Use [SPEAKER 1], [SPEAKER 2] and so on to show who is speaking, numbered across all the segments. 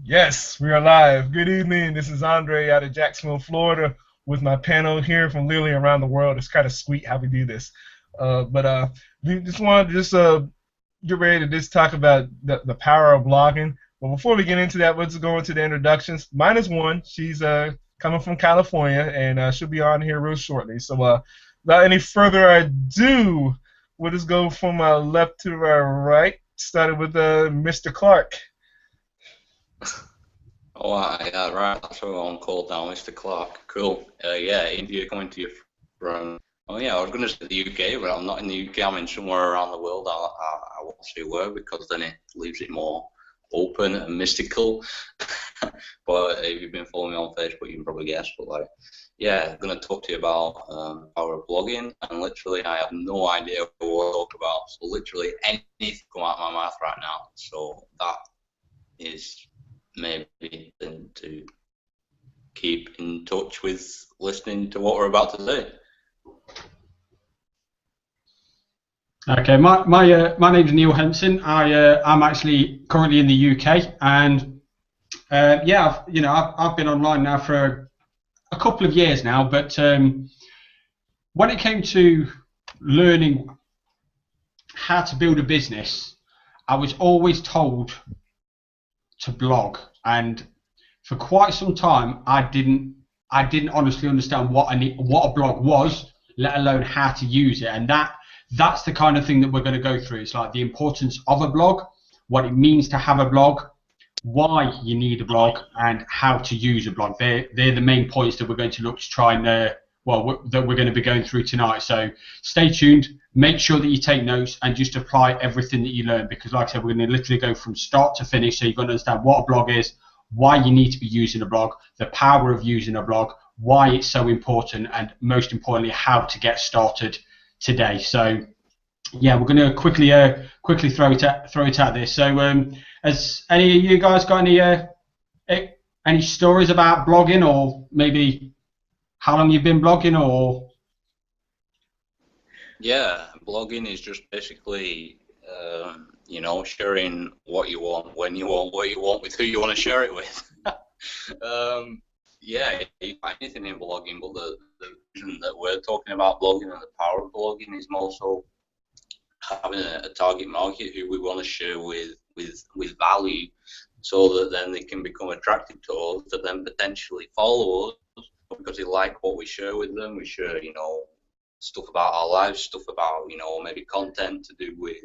[SPEAKER 1] Yes, we are live. Good evening. This is Andre out of Jacksonville, Florida, with my panel here from literally around the world. It's kind of sweet how we do this. But we just wanted to get ready to just talk about the power of blogging. But before we get into that, let's go into the introductions. Mine is one. She's coming from California, and she'll be on here real shortly. So without any further ado, we'll just go from left to right. Started with Mr. Clark.
[SPEAKER 2] Oh, yeah, right. That's what I'm called now, Mr. Clark. Cool. Yeah, India going to you from. Oh, yeah, I was going to say the UK, but I'm not in the UK. I'm in somewhere around the world. I won't say where because then it leaves it more open and mystical. But if you've been following me on Facebook, you can probably guess. But like, yeah, I'm going to talk to you about power of blogging, and literally, I have no idea what to talk about. So literally, anything come out of my mouth right now. So that is maybe then to keep in touch with listening to what we're about to say.
[SPEAKER 3] Okay, my name's Neil Henson. I'm actually currently in the UK, and yeah, I've been online now for a couple of years now. But when it came to learning how to build a business, I was always told to blog, and for quite some time I didn't honestly understand what a blog was, let alone how to use it. And that's the kind of thing that we're going to go through. It's like the importance of a blog, what it means to have a blog, why you need a blog, and how to use a blog. They're the main points that we're going to look to try and that we're going to be going through tonight. So stay tuned, make sure that you take notes and just apply everything that you learn, because like I said, we're going to literally go from start to finish, so you're going to understand what a blog is, why you need to be using a blog, the power of using a blog, why it's so important, and most importantly, how to get started today. So yeah, we're going to quickly throw it out there. So has any of you guys got any stories about blogging, or maybe how long you've been blogging? Or
[SPEAKER 2] Yeah, blogging is just basically sharing what you want, when you want, what you want, with who you want to share it with. Yeah, you find anything in blogging, but the reason that we're talking about blogging and the power of blogging is more so having a target market who we want to share with value, so that then they can become attracted to us, to then potentially follow us because they like what we share with them. We share, stuff about our lives, stuff about, maybe content to do with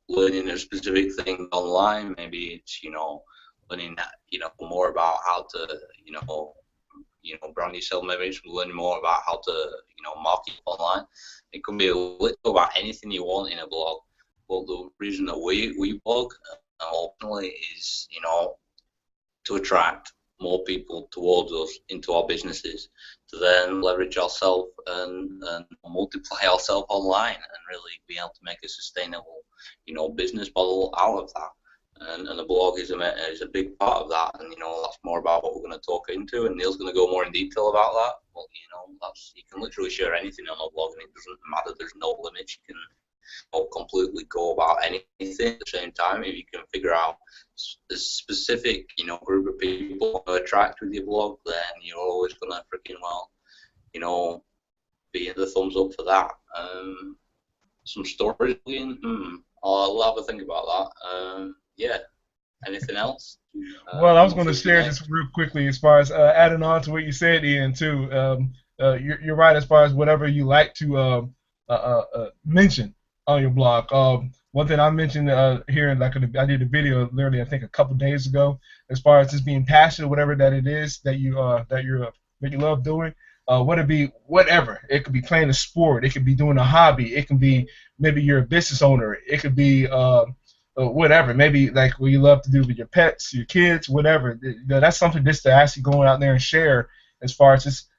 [SPEAKER 2] learning a specific thing online. Maybe it's, learning, more about how to, brand yourself. Maybe it's learning more about how to, market online. It can be a little about anything you want in a blog. But the reason that we blog ultimately is, to attract more people towards us into our businesses, to then leverage ourselves and multiply ourselves online and really be able to make a sustainable, business model out of that. And the blog is a big part of that, and that's more about what we're going to talk into, and Neil's going to go more in detail about that. But you can literally share anything on a blog, and it doesn't matter. There's no limits. You can completely go about anything at the same time. If you can figure out the specific, group of people to attract with your blog, then you're always gonna freaking be in the thumbs up for that. Some stories, I'll have a think about that. Yeah. Anything else?
[SPEAKER 1] Well, I was going to share just real quickly as far as adding on to what you said, Ian, too. You're right as far as whatever you like to mention on your blog. One thing I mentioned here, like I did a video literally, I think a couple days ago, as far as just being passionate, whatever that it is that you love doing. Whether it be whatever, it could be playing a sport, it could be doing a hobby, it could be maybe you're a business owner, it could be whatever, maybe like what you love to do with your pets, your kids, whatever. That's something just to actually go out there and share, as far as just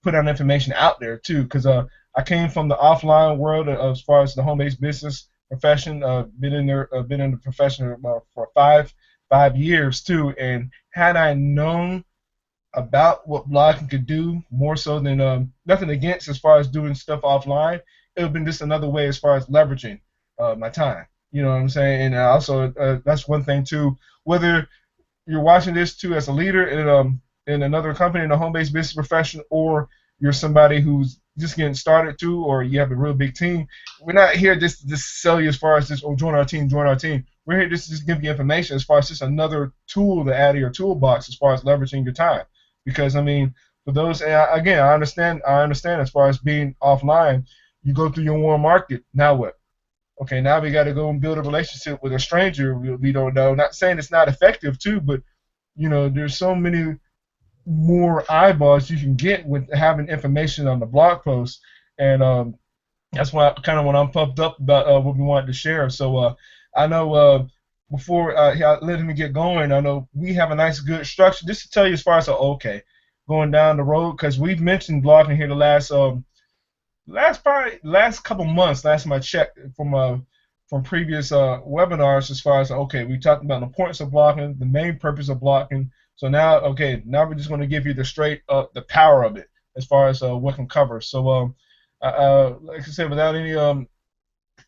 [SPEAKER 1] put out information out there too. Because I came from the offline world as far as the home-based business profession. Been in the profession for five years too. And had I known about what blogging could do, more so than nothing against as far as doing stuff offline, it would have been just another way as far as leveraging my time. You know what I'm saying? And also that's one thing too. Whether you're watching this too as a leader in another company, in a home-based business profession, or you're somebody who's just getting started too, or you have a real big team, we're not here just to sell you as far as this, oh, join our team, join our team. We're here just to give you information as far as just another tool to add to your toolbox as far as leveraging your time. Because, I mean, for those, again, I understand as far as being offline, you go through your warm market, now what? Okay, now we got to go and build a relationship with a stranger we don't know. Not saying it's not effective too, but there's so many more eyeballs you can get with having information on the blog post, and that's why kind of when I'm pumped up about what we wanted to share. So I know before letting me get going, I know we have a nice good structure. Just to tell you as far as going down the road, because we've mentioned blogging here the last couple months. Last time I checked from previous webinars, as far as we talked about the importance of blogging, the main purpose of blogging. So now we're just going to give you the power of it as far as what can cover. So like I said, without any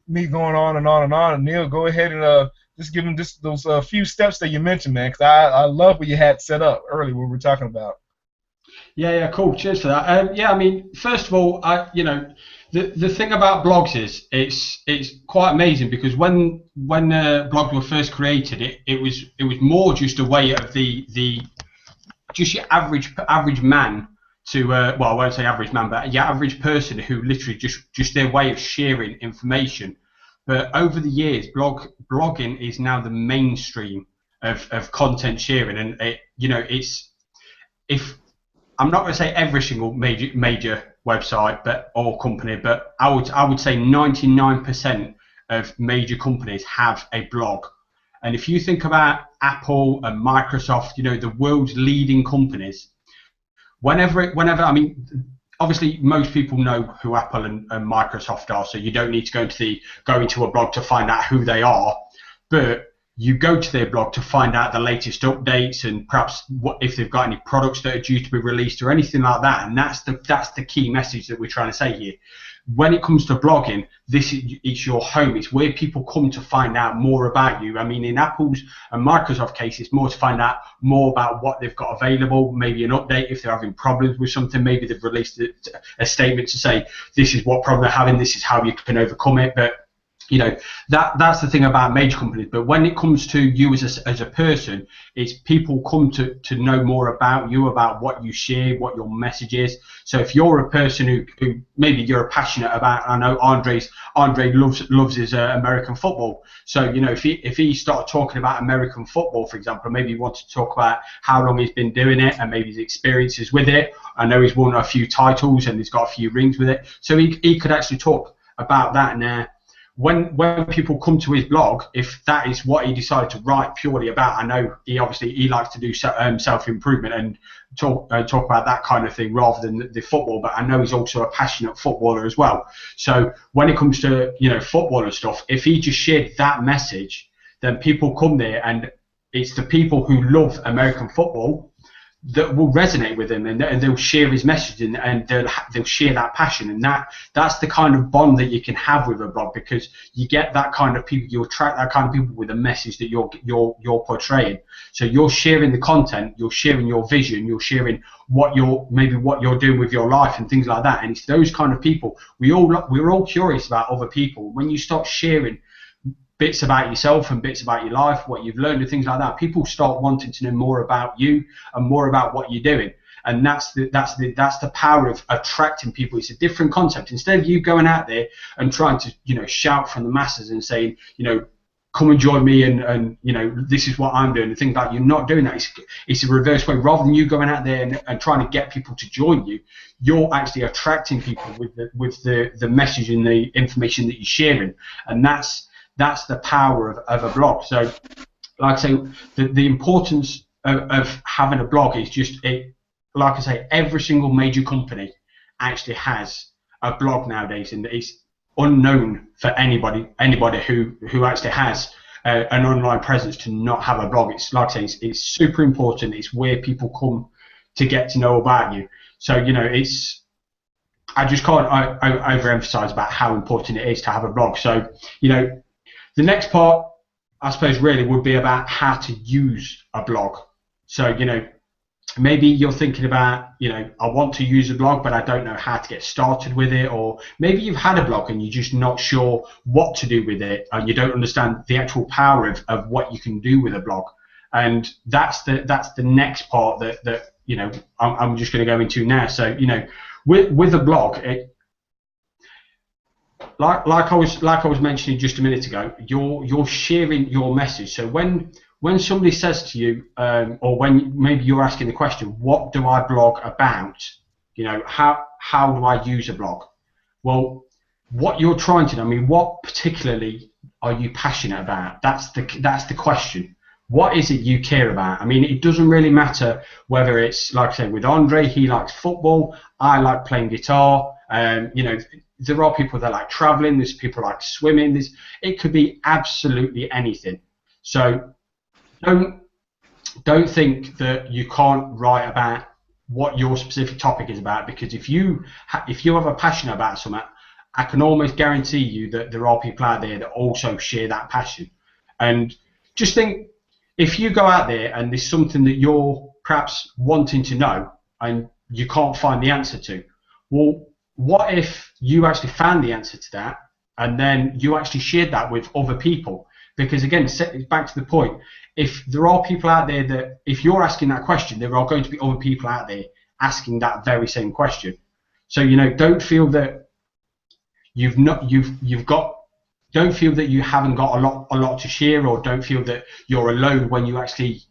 [SPEAKER 1] me going on and on and on, Neil, go ahead and just give them those few steps that you mentioned, man, because I love what you had set up earlier, what we were talking about.
[SPEAKER 3] Yeah, cool. Cheers for that. I mean, first of all, the thing about blogs is it's quite amazing, because when blogs were first created, it was more just a way of just your average man to well, I won't say average man, but your average person who literally just their way of sharing information. But over the years, blogging is now the mainstream of content sharing, and if I'm not going to say every single major website or company, but I would say 99% of major companies have a blog. And if you think about Apple and Microsoft, the world's leading companies, whenever I mean, obviously most people know who Apple and Microsoft are, so you don't need to go into a blog to find out who they are, but you go to their blog to find out the latest updates and perhaps if they've got any products that are due to be released or anything like that. And that's the key message that we're trying to say here. When it comes to blogging, it's your home. It's where people come to find out more about you. I mean, in Apple's and Microsoft case, it's more to find out more about what they've got available, maybe an update if they're having problems with something. Maybe they've released a statement to say, this is what problem they're having, this is how you can overcome it. But that's the thing about major companies. But when it comes to you as a person, it's people come to know more about you, about what you share, what your message is. So if you're a person who maybe you're passionate about, I know Andre loves his American football. So if he started talking about American football, for example, maybe he wanted to talk about how long he's been doing it and maybe his experiences with it. I know he's won a few titles and he's got a few rings with it. So he could actually talk about that now. When people come to his blog, if that is what he decided to write purely about, I know he likes to do self-improvement and talk about that kind of thing rather than the football, but I know he's also a passionate footballer as well. So when it comes to football and stuff, if he just shared that message, then people come there, and it's the people who love American football that will resonate with him, and they'll share his message, and they'll share that passion, and that's the kind of bond that you can have with a blog, because you get that kind of people, you attract that kind of people with a message that you're portraying. So you're sharing the content, you're sharing your vision, you're sharing what you're doing with your life and things like that, and it's those kind of people. We're all curious about other people. When you start sharing bits about yourself and bits about your life, what you've learned and things like that, people start wanting to know more about you and more about what you're doing. And that's the power of attracting people. It's a different concept. Instead of you going out there and trying to shout from the masses and saying come and join me and this is what I'm doing and things like that, you're not doing that. It's a reverse way. Rather than you going out there and trying to get people to join you, you're actually attracting people with the message and the information that you're sharing. And that's the power of a blog. So, like I say, the importance of having a blog is just like I say, every single major company actually has a blog nowadays, and it's unknown for anybody who actually has an online presence to not have a blog. It's like I say, it's super important. It's where people come to get to know about you. So I just can't overemphasize about how important it is to have a blog. So the next part, I suppose, really would be about how to use a blog. So, you know, maybe you're thinking about, you know, I want to use a blog, but I don't know how to get started with it. Or maybe you've had a blog and you're just not sure what to do with it, and you don't understand the actual power of what you can do with a blog. And that's the next part that you know, I'm just going to go into now. So, you know, with a blog, like I was mentioning just a minute ago, you're sharing your message. So when somebody says to you, or when maybe you're asking the question, what do I blog about? You know, how do I use a blog? Well, what you're trying to do, I mean, what particularly are you passionate about? That's the question. What is it you care about? I mean, it doesn't really matter whether it's, like I said, with Andre, he likes football, I like playing guitar. You know, there are people that like traveling, there's people like swimming, it could be absolutely anything. So don't think that you can't write about what your specific topic is about, because if you have a passion about something, I can almost guarantee you that there are people out there that also share that passion. And just think, if you go out there and there's something that you're perhaps wanting to know and you can't find the answer to, well, what if you actually found the answer to that and then you actually shared that with other people? Because again, back to the point, if there are people out there that, if you're asking that question, there are going to be other people out there asking that very same question. So, you know, don't feel that don't feel that you haven't got a lot to share, or don't feel that you're alone when you're actually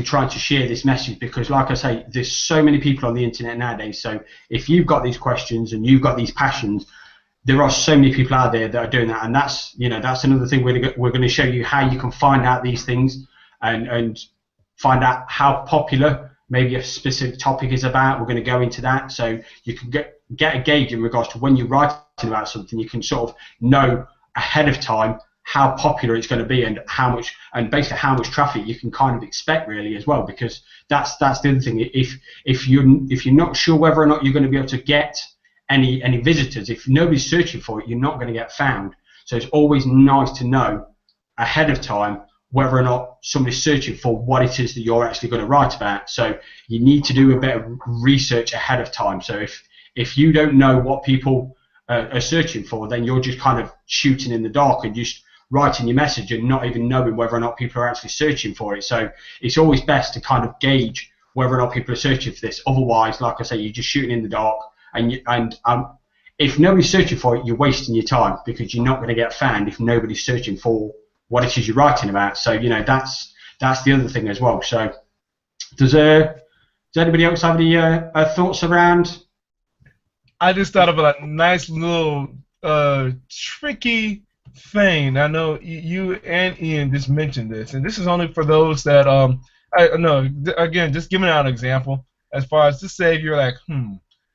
[SPEAKER 3] trying to share this message, because like I say, there's so many people on the internet nowadays. So if you've got these questions and you've got these passions, there are so many people out there that are doing that. And that's, you know, that's another thing we're going to show you, how you can find out these things and find out how popular maybe a specific topic is about. We're going to go into that, so you can get a gauge in regards to when you're writing about something, you can sort of know ahead of time how popular it's going to be, and basically how much traffic you can kind of expect really as well, because that's the other thing. If you're not sure whether or not you're going to be able to get any visitors, if nobody's searching for it, you're not going to get found. So it's always nice to know ahead of time whether or not somebody's searching for what it is that you're actually going to write about. So you need to do a bit of research ahead of time. So if you don't know what people are searching for, then you're just kind of shooting in the dark and just writing your message and not even knowing whether or not people are actually searching for it. So it's always best to kind of gauge whether or not people are searching for this. Otherwise, like I say, you're just shooting in the dark, and if nobody's searching for it, you're wasting your time, because you're not going to get found if nobody's searching for what it is you're writing about. So, you know, that's the other thing as well. So does anybody else have any thoughts around?
[SPEAKER 1] I just thought of a nice little tricky thing. I know you and Ian just mentioned this, and this is only for those that I know. Again, just giving out an example. As far as, just say if you're like,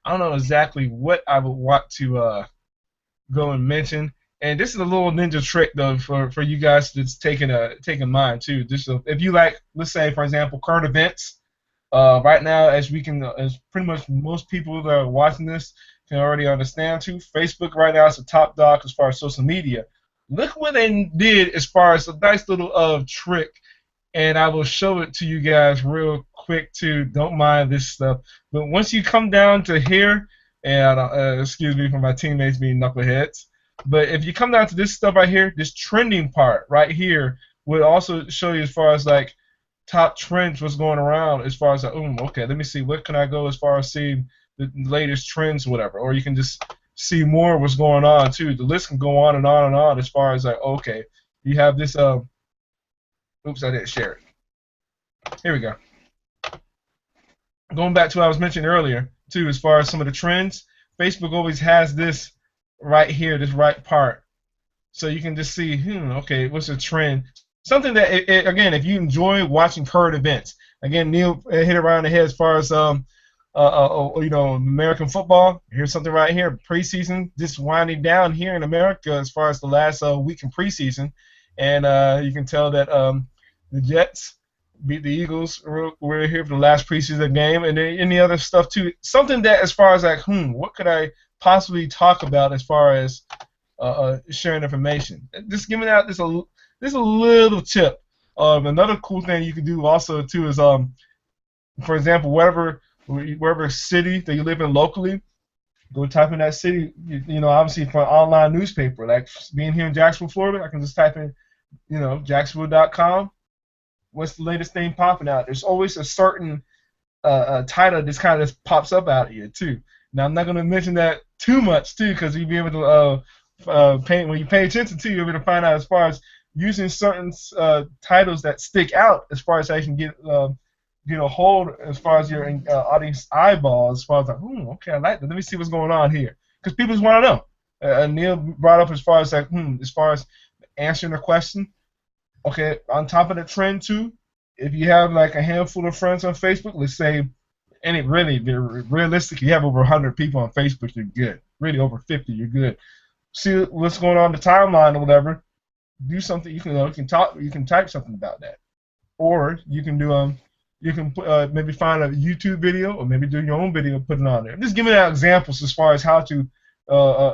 [SPEAKER 1] I don't know exactly what I would want to go and mention. And this is a little ninja trick though for you guys to just take in mind too. Just so, if you like, let's say for example, current events. Right now, as pretty much most people that are watching this can already understand too, Facebook right now is the top dog as far as social media. Look what they did as far as a nice little trick, and I will show it to you guys real quick too. Don't mind this stuff, but once you come down to here, and excuse me for my teammates being knuckleheads, but if you come down to this stuff right here, this trending part right here will also show you as far as like top trends, what's going around as far as okay, let me see, what can I go as far as seeing the latest trends, whatever, or you can just see more of what's going on too. The list can go on and on and on as far as like, okay, you have this oops, I didn't share it. Here we go. Going back to what I was mentioning earlier too, as far as some of the trends, Facebook always has this right here, this right part, so you can just see, okay, what's a trend. Something that, again, if you enjoy watching current events, again, Neil hit around the head as far as American football. Here's something right here, preseason just winding down here in America as far as the last week in preseason, and you can tell that the Jets beat the Eagles. We're here for the last preseason game, and then any other stuff too. Something that, as far as like, what could I possibly talk about as far as sharing information? Just giving out this a little tip Another cool thing you can do also too is for example, wherever city that you live in locally, go type in that city. You know, obviously for an online newspaper, like being here in Jacksonville, Florida, I can just type in, you know, Jacksonville.com. What's the latest thing popping out? There's always a certain title that kind of just pops up out here too. Now I'm not going to mention that too much too, because you'll be able to when you pay attention to, you'll be able to find out as far as using certain titles that stick out as far as how you can get a hold as far as your audience eyeballs, as far as like, okay, I like that. Let me see what's going on here, because people just want to know. Neil brought up as far as like, as far as answering a question. Okay, on top of the trend too, if you have like a handful of friends on Facebook, let's say, and it really, realistic, you have over 100 people on Facebook, you're good. Really over 50, you're good. See what's going on in the timeline or whatever. Do something. You can type something about that, or you can do maybe find a YouTube video, or maybe do your own video, put it on there. Just giving out examples as far as how to,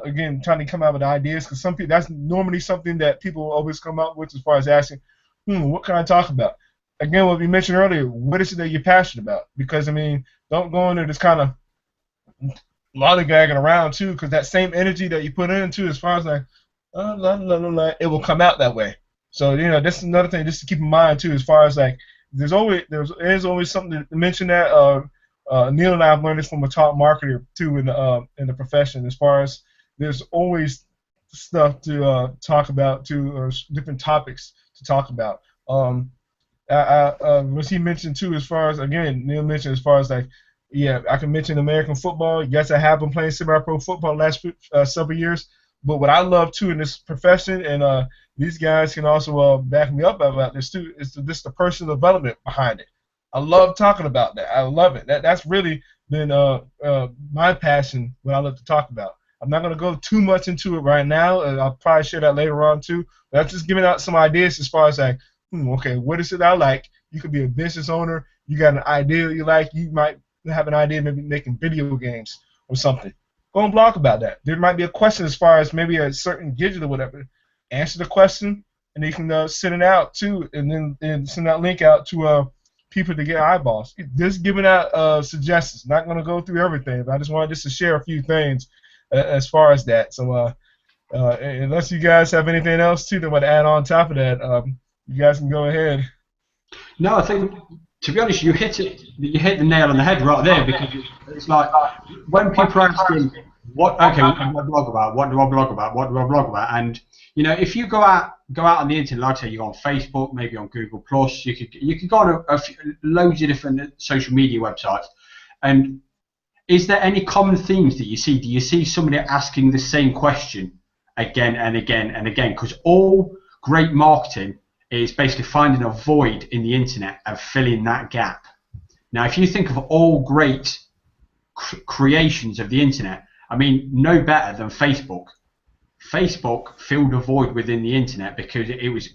[SPEAKER 1] again, trying to come out with ideas, because some people, that's normally something that people always come up with as far as asking, what can I talk about? Again, what we mentioned earlier, what is it that you're passionate about? Because, I mean, don't go into this kind of lollygagging around, too, because that same energy that you put into as far as like, it will come out that way. So, you know, that's another thing just to keep in mind, too, as far as like, there's always something to mention that. Neil and I have learned this from a top marketer, too, in the profession, as far as there's always stuff to talk about, too, or different topics to talk about. What he mentioned too, as far as, again, Neil mentioned as far as like, yeah, I can mention American football. Yes, I have been playing semi-pro football the last several years. But what I love too in this profession, and these guys can also back me up about this too, is just the personal development behind it. I love talking about that. I love it. That's really been my passion, what I love to talk about. I'm not going to go too much into it right now. I'll probably share that later on too. But I'm just giving out some ideas as far as like, okay, what is it I like? You could be a business owner. You got an idea you like. You might have an idea maybe making video games or something. Go and blog about that. There might be a question as far as maybe a certain gadget or whatever. Answer the question, and you can send it out too, and then send that link out to people to get eyeballs. Just giving out suggestions. Not going to go through everything, but I just wanted just to share a few things as far as that. So unless you guys have anything else too that would add on top of that, you guys can go ahead.
[SPEAKER 3] No, I think, to be honest, you hit the nail on the head right there, because it's like when people are asking, what do I blog about? What do I blog about? What do I blog about? And you know, if you go out on the internet, like I say, you go on Facebook, maybe on Google Plus, you could go on loads of different social media websites. And is there any common themes that you see? Do you see somebody asking the same question again and again and again? Because all great marketing is basically finding a void in the internet and filling that gap. Now, if you think of all great creations of the internet, I mean, no better than Facebook. Facebook filled a void within the internet because it was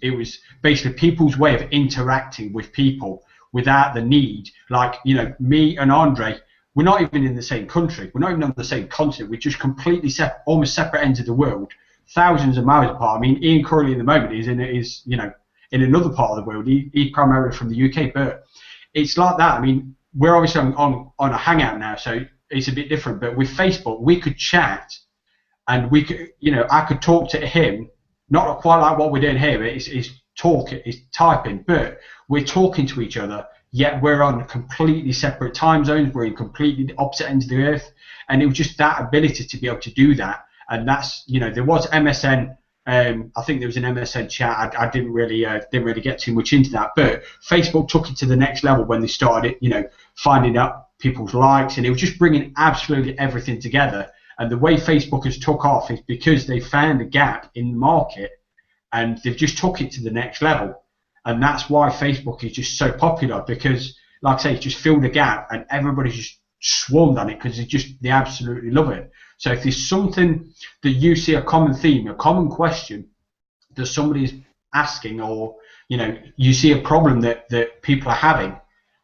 [SPEAKER 3] basically people's way of interacting with people without the need. Like, you know, me and Andre, we're not even in the same country. We're not even on the same continent. We're just completely almost separate ends of the world, thousands of miles apart. I mean, Ian Curley at the moment is in another part of the world. He's primarily from the UK, but it's like that. I mean, we're obviously on a hangout now, so it's a bit different. But with Facebook, we could chat, and we could, you know, I could talk to him, not quite like what we're doing here. It's typing, but we're talking to each other. Yet we're on completely separate time zones. We're in completely opposite ends of the earth, and it was just that ability to be able to do that. And that's, you know, there was MSN. I think there was an MSN chat. I didn't really get too much into that, but Facebook took it to the next level when they started, you know, finding out people's likes, and it was just bringing absolutely everything together. And the way Facebook has took off is because they found a gap in the market, and they've just took it to the next level. And that's why Facebook is just so popular, because, like I say, it's just filled a gap, and everybody's just swarmed on it because they absolutely love it. So if there's something that you see, a common theme, a common question that somebody's asking, or, you know, you see a problem that people are having,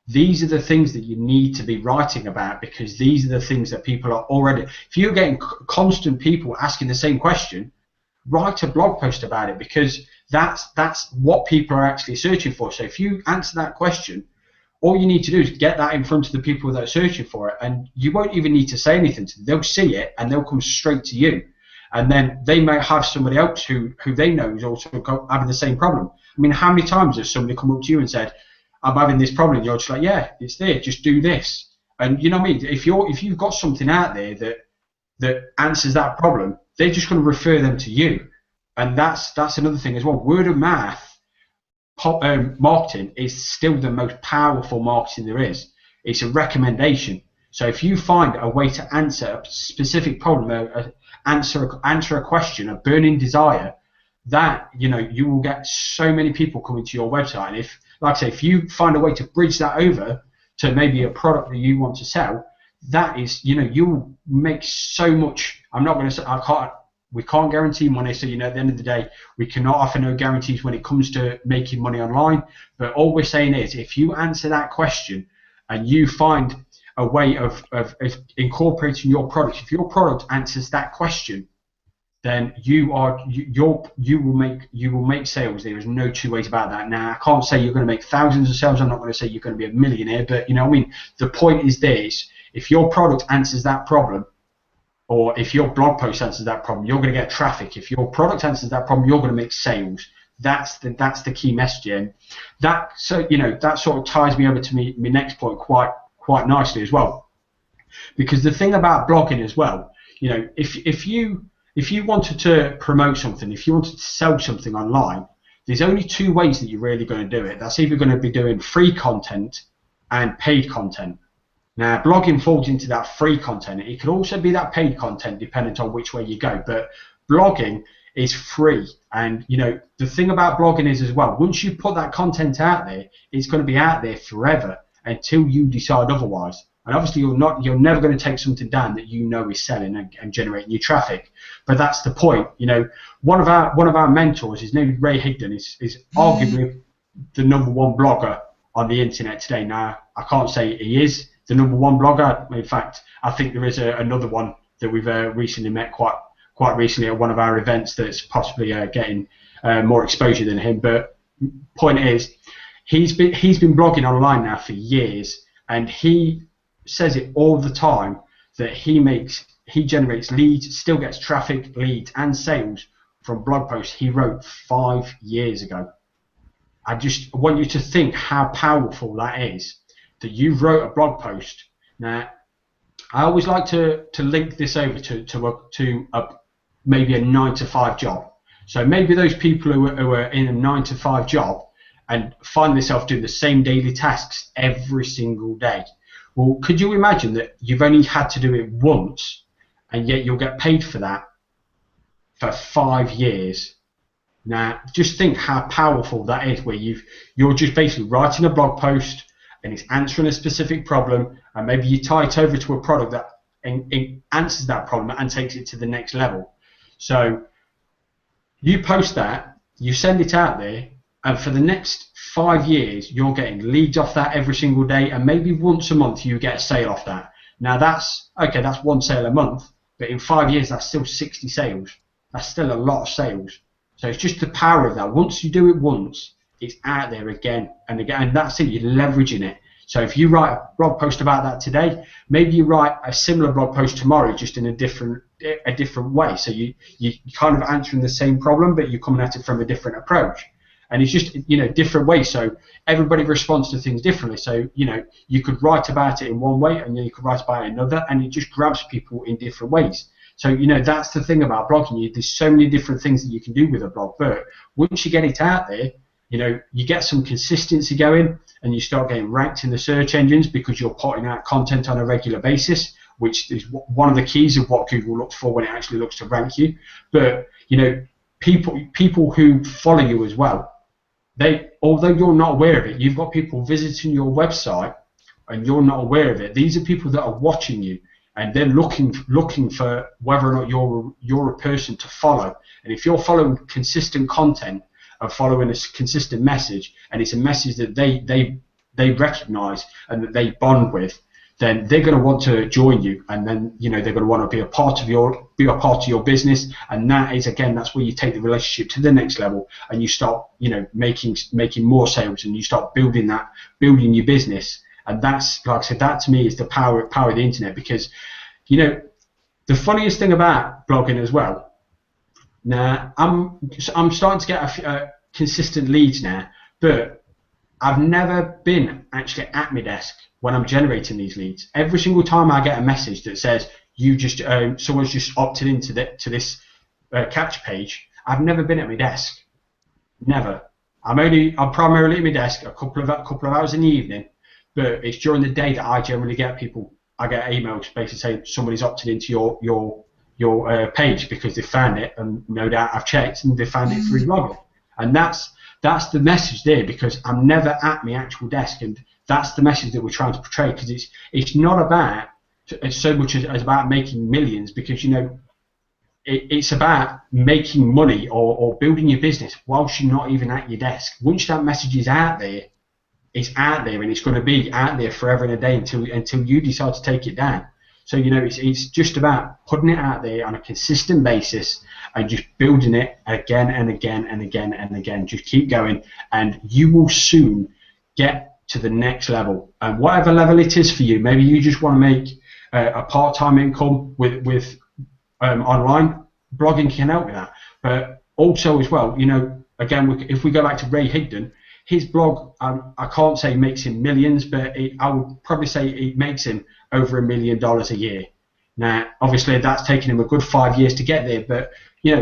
[SPEAKER 3] these are the things that you need to be writing about, because these are the things that people are already. If you're getting constant people asking the same question, write a blog post about it, because that's what people are actually searching for. So if you answer that question, all you need to do is get that in front of the people that are searching for it, and you won't even need to say anything to them. They'll see it and they'll come straight to you, and then they may have somebody else who they know is also having the same problem. I mean, how many times has somebody come up to you and said, I'm having this problem, and you're just like, yeah, it's there, just do this. And you know what I mean? If you've got something out there that answers that problem, they're just going to refer them to you. And that's another thing as well. Word of mouth marketing is still the most powerful marketing there is. It's a recommendation. So if you find a way to answer a specific problem, answer a question, a burning desire, that you will get so many people coming to your website. And if, like I say, if you find a way to bridge that over to maybe a product that you want to sell, that is, you'll make so much. I'm not going to say we can't guarantee money, so at the end of the day, we cannot offer no guarantees when it comes to making money online. But all we're saying is, if you answer that question and you find a way of incorporating your product, if your product answers that question, then you will make sales. There is no two ways about that. Now, I can't say you're going to make thousands of sales. I'm not going to say you're going to be a millionaire, but what I mean. The point is this: if your product answers that problem, or if your blog post answers that problem, you're going to get traffic. If your product answers that problem, you're going to make sales. That's the key message. And that sort of ties me over to my next point quite nicely as well. Because the thing about blogging as well, if you wanted to promote something, if you wanted to sell something online, there's only two ways that you're really going to do it. That's either going to be doing free content and paid content. Now, blogging falls into that free content. It could also be that paid content, depending on which way you go. But blogging is free, and the thing about blogging is as well, once you put that content out there, it's going to be out there forever until you decide otherwise. And obviously, you're never going to take something down that is selling and generating you traffic. But that's the point. One of our mentors, his name is Ray Higdon, is arguably the #1 blogger on the internet today. Now, I can't say he is the #1 blogger. In fact, I think there is another one that we've recently met quite recently at one of our events that's possibly getting more exposure than him. But point is, he's been blogging online now for years, and he says it all the time that he generates leads, still gets traffic, leads, and sales from blog posts he wrote 5 years ago. I just want you to think how powerful that is, that you wrote a blog post. Now, I always like to link this over to maybe a 9-to-5 job. So maybe those people who are in a 9-to-5 job and find themselves doing the same daily tasks every single day. Well, could you imagine that you've only had to do it once, and yet you'll get paid for that for 5 years? Now, just think how powerful that is, where you're just basically writing a blog post and it's answering a specific problem, and maybe you tie it over to a product that answers that problem and takes it to the next level. So you post that, you send it out there, and for the next 5 years you're getting leads off that every single day, and maybe once a month you get a sale off that. Now that's 1 sale a month, but in 5 years that's still 60 sales. That's still a lot of sales. So it's just the power of that. Once you do it once, it's out there again and again, and that's it. You're leveraging it. So if you write a blog post about that today, maybe you write a similar blog post tomorrow, just in a different way. So you kind of answering the same problem, but you're coming at it from a different approach. And it's just different ways. So everybody responds to things differently. So you could write about it in one way, and you could write about it another, and it just grabs people in different ways. So that's the thing about blogging. There's so many different things that you can do with a blog, but once you get it out there, you get some consistency going, and you start getting ranked in the search engines because you're putting out content on a regular basis, which is one of the keys of what Google looks for when it actually looks to rank you. But people who follow you as well, although you're not aware of it, you've got people visiting your website and you're not aware of it. These are people that are watching you, and they're looking for whether or not you're a person to follow. And if you're following consistent content and following a consistent message, and it's a message that they recognise and that they bond with, then they're going to want to join you, and then they're going to want to be a part of your business, and that is, again, that's where you take the relationship to the next level, and you start making more sales, and you start building your business. And that's, like I said, that to me is the power of the internet, because the funniest thing about blogging as well, now I'm starting to get consistent leads now, but I've never been actually at my desk when I'm generating these leads. Every single time I get a message that says someone's just opted into this capture page, I've never been at my desk. Never. I'm primarily at my desk a couple of hours in the evening, but it's during the day that I generally get people. I get emails basically saying somebody's opted into your page because they found it, and no doubt I've checked and they found it through blogging. And that's the message there, because I'm never at my actual desk, and that's the message that we're trying to portray, because it's not about so much as about making millions, because it's about making money or building your business whilst you're not even at your desk. Once that message is out there, it's out there, and it's going to be out there forever and a day until you decide to take it down. So it's just about putting it out there on a consistent basis and just building it again and again and again and again. Just keep going, and you will soon get to the next level. And whatever level it is for you, maybe you just want to make a part-time income with online. Blogging can help with that. But also as well, again, if we go back to Ray Higdon, his blog, I can't say makes him millions, but I would probably say it makes him over $1 million a year. Now, obviously, that's taken him a good 5 years to get there, but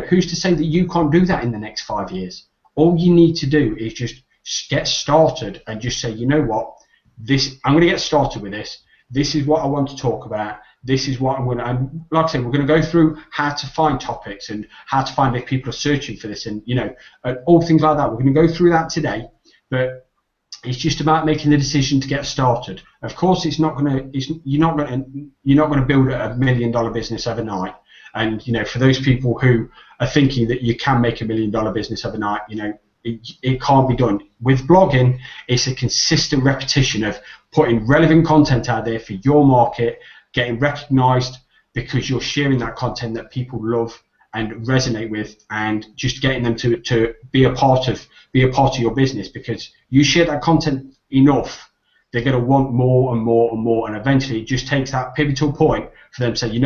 [SPEAKER 3] who's to say that you can't do that in the next 5 years? All you need to do is just get started and just say, I'm going to get started with this. This is what I want to talk about. This is what I'm going to, and like I say, we're going to go through how to find topics and how to find if people are searching for this, and all things like that. We're going to go through that today, but it's just about making the decision to get started. Of course, you're not going to build a $1 million business overnight. And for those people who are thinking that you can make a $1 million business overnight, it can't be done. With blogging, it's a consistent repetition of putting relevant content out there for your market, getting recognized because you're sharing that content that people love and resonate with, and just getting them to be a part of your business, because you share that content enough, they're going to want more and more and more, and eventually it just takes that pivotal point for them to say,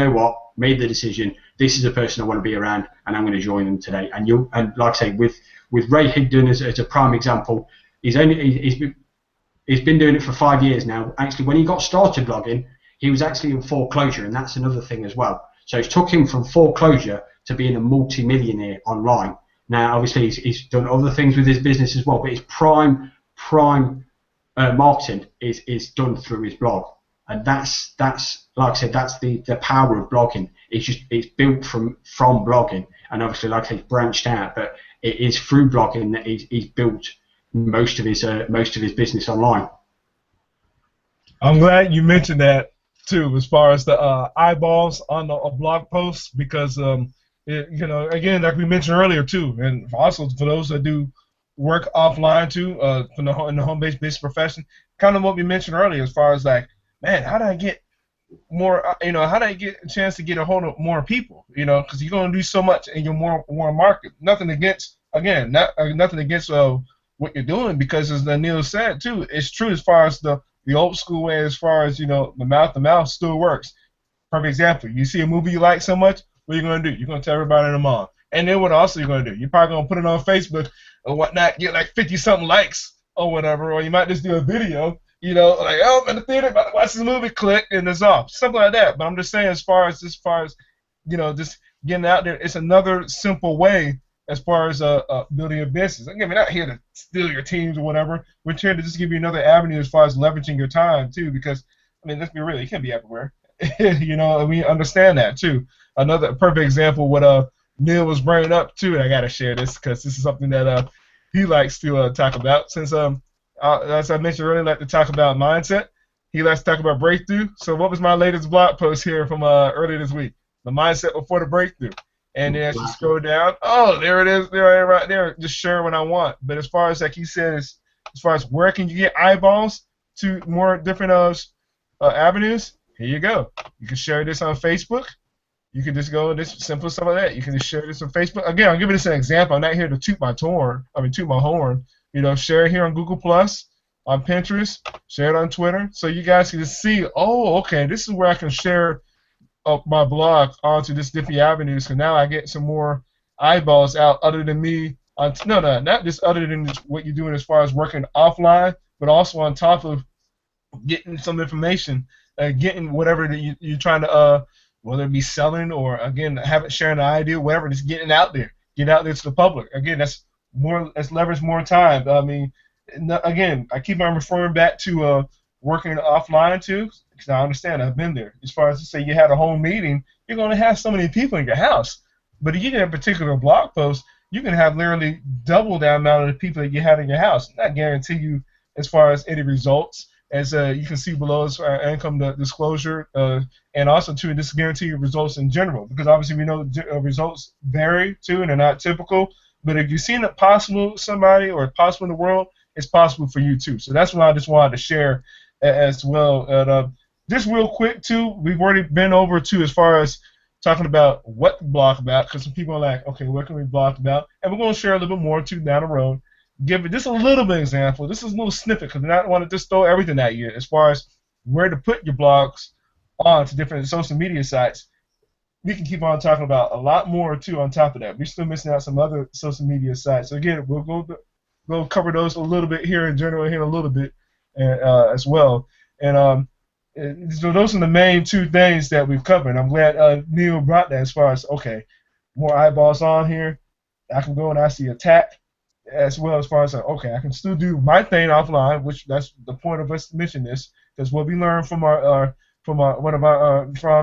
[SPEAKER 3] made the decision, this is a person I want to be around, and I'm going to join them today. And like I say, with Ray Higdon as a prime example, he's been doing it for 5 years now. Actually, when he got started blogging, he was actually in foreclosure, and that's another thing as well. So it took him from foreclosure to being a multi-millionaire online. Now, obviously, he's done other things with his business as well, but his prime marketing is done through his blog, and that's like I said, that's the power of blogging. It's built from blogging, and obviously, like I said, it's branched out, but it is through blogging that he's built most of his business online.
[SPEAKER 1] I'm glad you mentioned that too, as far as the eyeballs on a blog post, because again, like we mentioned earlier too, and also for those that do work offline too, in the home-based business profession, kind of what we mentioned earlier, as far as like, man, how do I get more? How do I get a chance to get a hold of more people? Because you're going to do so much in your more market. Nothing against what you're doing, because as Neil said too, it's true as far as the old school way, as far as the mouth to mouth still works. Perfect example. You see a movie you like so much, what are you going to do? You're going to tell everybody in the mall. And then what else are you going to do? You're probably going to put it on Facebook or whatnot, get like 50-something likes or whatever, or you might just do a video, like, oh, I'm in the theater, about to watch this movie, click, and it's off. Something like that. But I'm just saying, as far as just getting out there, it's another simple way as far as building a business. Again, we're not here to steal your teams or whatever. We're here to just give you another avenue as far as leveraging your time, too, because, let's be real, you can't be everywhere. And we understand that, too. Another perfect example, what Neil was bringing up, too, and I got to share this because this is something that he likes to talk about. Since, as I mentioned earlier, I like to talk about mindset. He likes to talk about breakthrough. So what was my latest blog post here from earlier this week? The mindset before the breakthrough. And then as you scroll down, oh, there it is, there, right there, just share what I want. But as far as, like he said, as far as where can you get eyeballs to more different avenues, here you go. You can share this on Facebook. You can just go this simple stuff like that. You can just share this on Facebook. Again, I'm giving this an example. I'm not here to toot my horn. Share it here on Google Plus, on Pinterest, share it on Twitter, so you guys can just see. Oh, okay, this is where I can share my blog onto this different avenues. So now I get some more eyeballs out other than me. Not just other than what you're doing as far as working offline, but also on top of getting some information, getting whatever that you're trying to, whether it be selling or, again, sharing an idea, whatever, just getting out there. Get out there to the public. Again, that's leverage more time. I mean, again, I keep on referring back to working offline too, because I understand, I've been there. As far as to say you had a home meeting, you're going to have so many people in your house. But if you get a particular blog post, you can have literally double the amount of the people that you have in your house. Not guarantee you as far as any results. As you can see below, as income disclosure, and also too, this guarantee you results in general, because obviously we know results vary too, and they're not typical. But if you've seen it possible somebody or possible in the world, it's possible for you too. So that's why I just wanted to share as well. And just real quick too, we've already been over to as far as talking about what to blog about, because some people are like, okay, what can we blog about? And we're going to share a little bit more too down the road. Give it just a little bit of example. This is a little snippet because I don't want to just throw everything at you as far as where to put your blogs on to different social media sites. We can keep on talking about a lot more too on top of that. We're still missing out some other social media sites. So again, we'll go cover those a little bit here in general here in a little bit as well. And so those are the main two things that we've covered. I'm glad Neil brought that as far as, okay, more eyeballs on here. I can go and I see attack. As well as far as okay, I can still do my thing offline, which that's the point of us mentioning this, because what we learned from our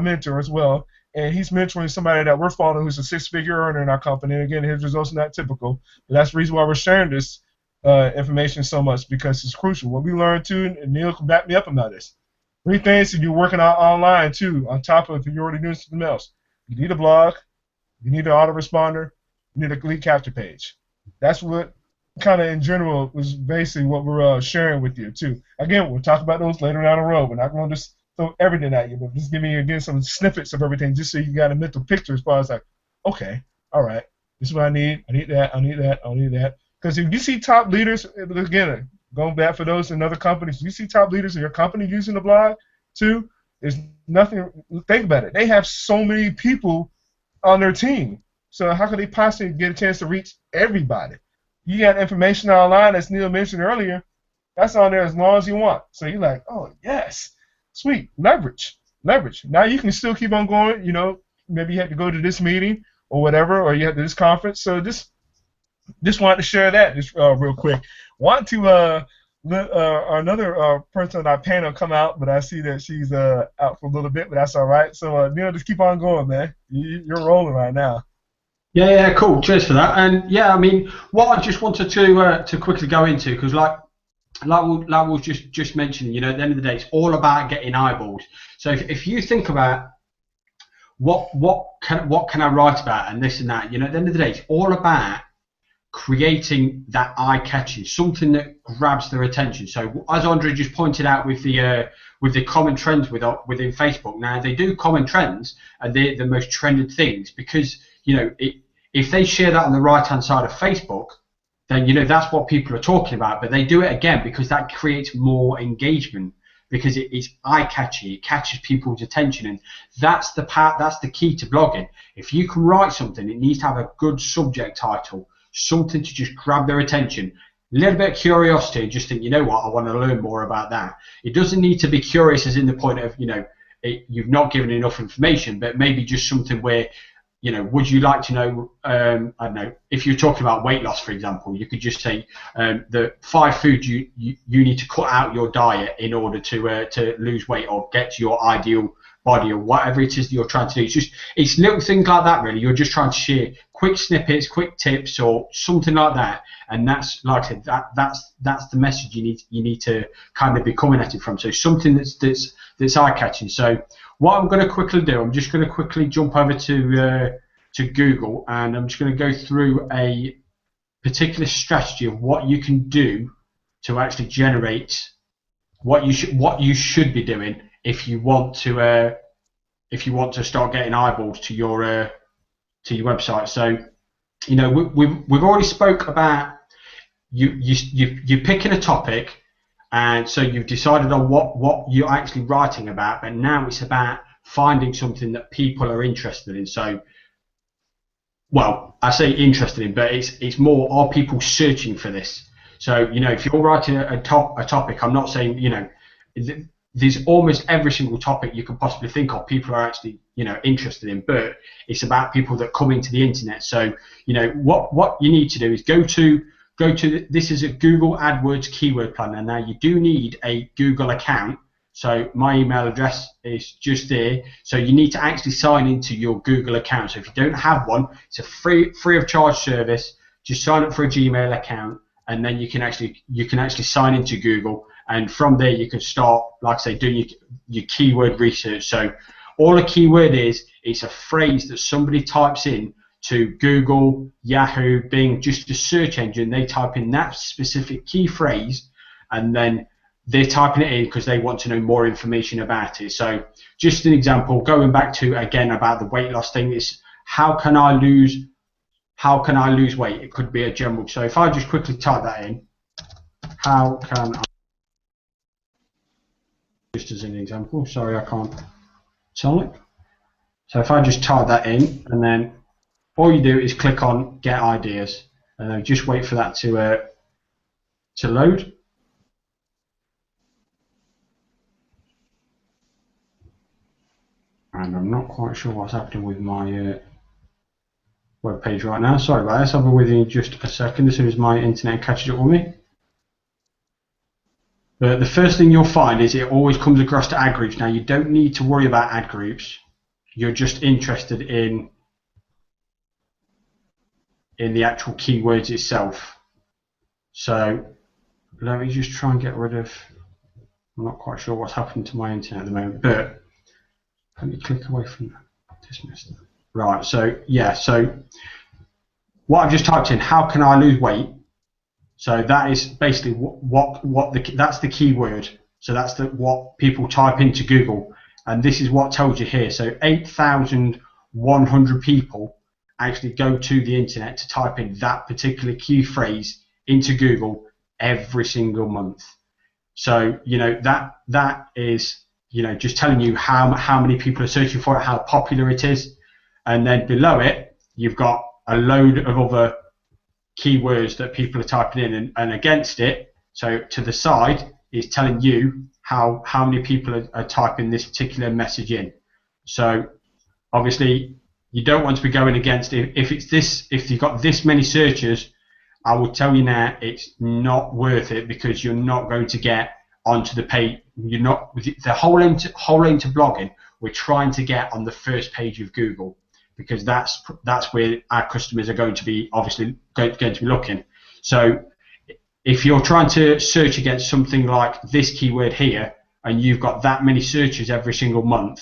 [SPEAKER 1] mentor as well, and he's mentoring somebody that we're following who's a six-figure earner in our company. And again, his results are not typical, but that's the reason why we're sharing this information so much, because it's crucial. What we learned too, and Neil can back me up about this. 3 things that you're working on online too, on top of if you're already doing something else. You need a blog, you need an autoresponder, you need a lead capture page. That's what kind of in general was basically what we're sharing with you too. Again, we'll talk about those later down the road. We're not going to just throw everything at you, but just giving you again some snippets of everything, just so you got a mental picture as far as like, okay, all right, this is what I need. I need that. I need that. I need that. Because if you see top leaders, again, going back for those in other companies, you see top leaders in your company using the blog too. There's nothing. Think about it. They have so many people on their team. So how could they possibly get a chance to reach everybody? You got information online, as Neil mentioned earlier, that's on there as long as you want. So you're like, oh, yes, sweet, leverage. Now you can still keep on going. Maybe you have to go to this meeting or whatever, or you have to this conference. So just wanted to share that just real quick. Want to let another person on our panel come out, but I see that she's out for a little bit, but that's all right. So, Neil, just keep on going, man. You're rolling right now.
[SPEAKER 3] Yeah, cool. Cheers for that. And yeah, I mean, what I just wanted to quickly go into, because like we was just mentioning, at the end of the day, it's all about getting eyeballs. So if you think about what can I write about and this and that, at the end of the day, it's all about creating that eye-catching, something that grabs their attention. So as Andre just pointed out with the common trends within Facebook, now they do common trends and they're the most trended things because if they share that on the right-hand side of Facebook, then that's what people are talking about. But they do it again because that creates more engagement, because it's eye-catchy, it catches people's attention, and that's the key to blogging. If you can write something, it needs to have a good subject title, something to just grab their attention. A little bit of curiosity, and just think, I want to learn more about that. It doesn't need to be curious as in the point of, you've not given enough information, but maybe just something where, would you like to know, I don't know, if you're talking about weight loss, for example, you could just say the 5 foods you need to cut out your diet in order to lose weight or get to your ideal body, or whatever it is that you're trying to do. It's little things like that, really. You're just trying to share quick snippets, quick tips, or something like that. And that's, like I said, that's the message you need to kind of be coming at it from. So something that's eye-catching. So what I'm going to quickly do, I'm just going to quickly jump over to Google, and I'm just going to go through a particular strategy of what you can do to actually generate what you should be doing if you want to start getting eyeballs to your website. So, you know, we've already spoke about you're picking a topic, and so you've decided on what you're actually writing about, but now it's about finding something that people are interested in. So, well, I say interested in, but it's more, are people searching for this? So, you know, if you're writing a topic, I'm not saying, you know, there's almost every single topic you can possibly think of people are actually, you know, interested in, but it's about people that come into the internet. So, you know, what you need to do is go to this is a Google AdWords keyword planner. Now, you do need a Google account. So my email address is just there. So you need to actually sign into your Google account. So if you don't have one, it's a free of charge service. Just sign up for a Gmail account, and then you can actually sign into Google, and from there you can start, like I say, doing your keyword research. So all a keyword is, it's a phrase that somebody types in to Google, Yahoo, Bing, just a search engine. They type in that specific key phrase, and then they're typing it in because they want to know more information about it. So just an example, going back to, again, about the weight loss thing, is how can I lose weight? It could be a general. So if I just quickly type that in, how can I, just as an example, sorry, I can't tell it. So if I just type that in, and then all you do is click on Get Ideas, and then just wait for that to load. And I'm not quite sure what's happening with my web page right now. Sorry about this. I'll be with you in just a second as soon as my internet catches up with me. But the first thing you'll find is it always comes across to ad groups. Now, you don't need to worry about ad groups. You're just interested in the actual keywords itself. So let me just try and get rid of, I'm not quite sure what's happened to my internet at the moment, but let me click away from dismiss. Right, so yeah, so what I've just typed in, how can I lose weight? So that is basically that's the keyword. So that's what people type into Google, and this is what tells you here. So 8,100 people actually go to the internet to type in that particular key phrase into Google every single month. So, you know, that is, you know, just telling you how many people are searching for it, how popular it is, and then below it you've got a load of other keywords that people are typing in, and against it, so to the side, is telling you how many people are typing this particular message in. So obviously you don't want to be going against it. If you've got this many searches, I will tell you now, it's not worth it, because you're not going to get onto the page. You're not, the whole aim to blogging, we're trying to get on the first page of Google, because that's where our customers are going to be, obviously going to be looking. So if you're trying to search against something like this keyword here, and you've got that many searches every single month,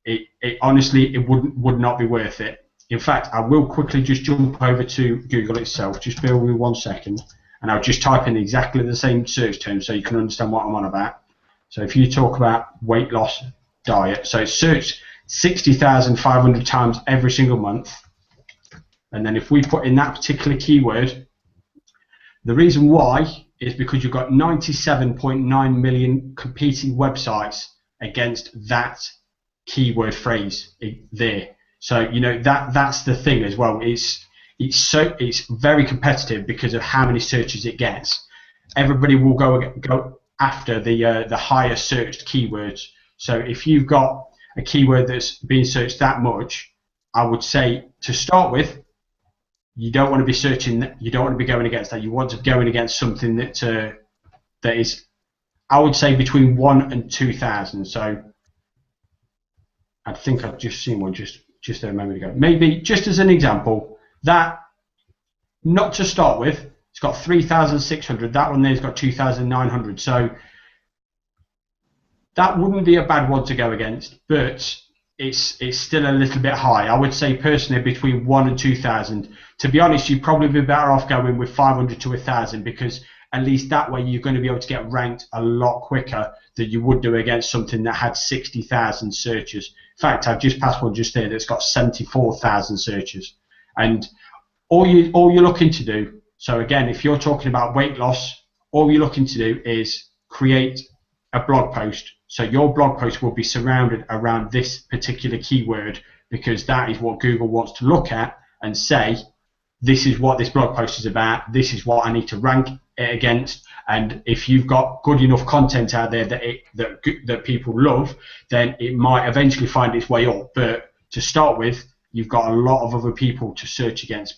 [SPEAKER 3] it honestly, it would not be worth it. In fact, I will quickly just jump over to Google itself. Just bear with me 1 second, and I'll just type in exactly the same search term so you can understand what I'm on about. So if you talk about weight loss diet, so it's searched 60,500 times every single month, and then if we put in that particular keyword, the reason why is because you've got 97.9 million competing websites against that keyword phrase there. So, you know, that's the thing as well. It's very competitive because of how many searches it gets. Everybody will go after the higher searched keywords. So if you've got a keyword that's being searched that much, I would say to start with, you don't want to be searching. You don't want to be going against that. You want to be going against something that is, I would say, between 1,000 and 2,000. So I think I've just seen one just a moment ago. Maybe just as an example, that, not to start with, it's got 3,600. That one there's got 2,900. So that wouldn't be a bad one to go against, but it's still a little bit high. I would say personally between 1,000 and 2,000. To be honest, you'd probably be better off going with 500 to 1,000, because at least that way you're going to be able to get ranked a lot quicker than you would do against something that had 60,000 searches. In fact, I've just passed one just there that's got 74,000 searches. And all you're looking to do, so again, if you're talking about weight loss, all you're looking to do is create a blog post. So your blog post will be surrounded around this particular keyword, because that is what Google wants to look at and say, this is what this blog post is about, this is what I need to rank it against. And if you've got good enough content out there that people love, then it might eventually find its way up. But to start with, you've got a lot of other people to search against,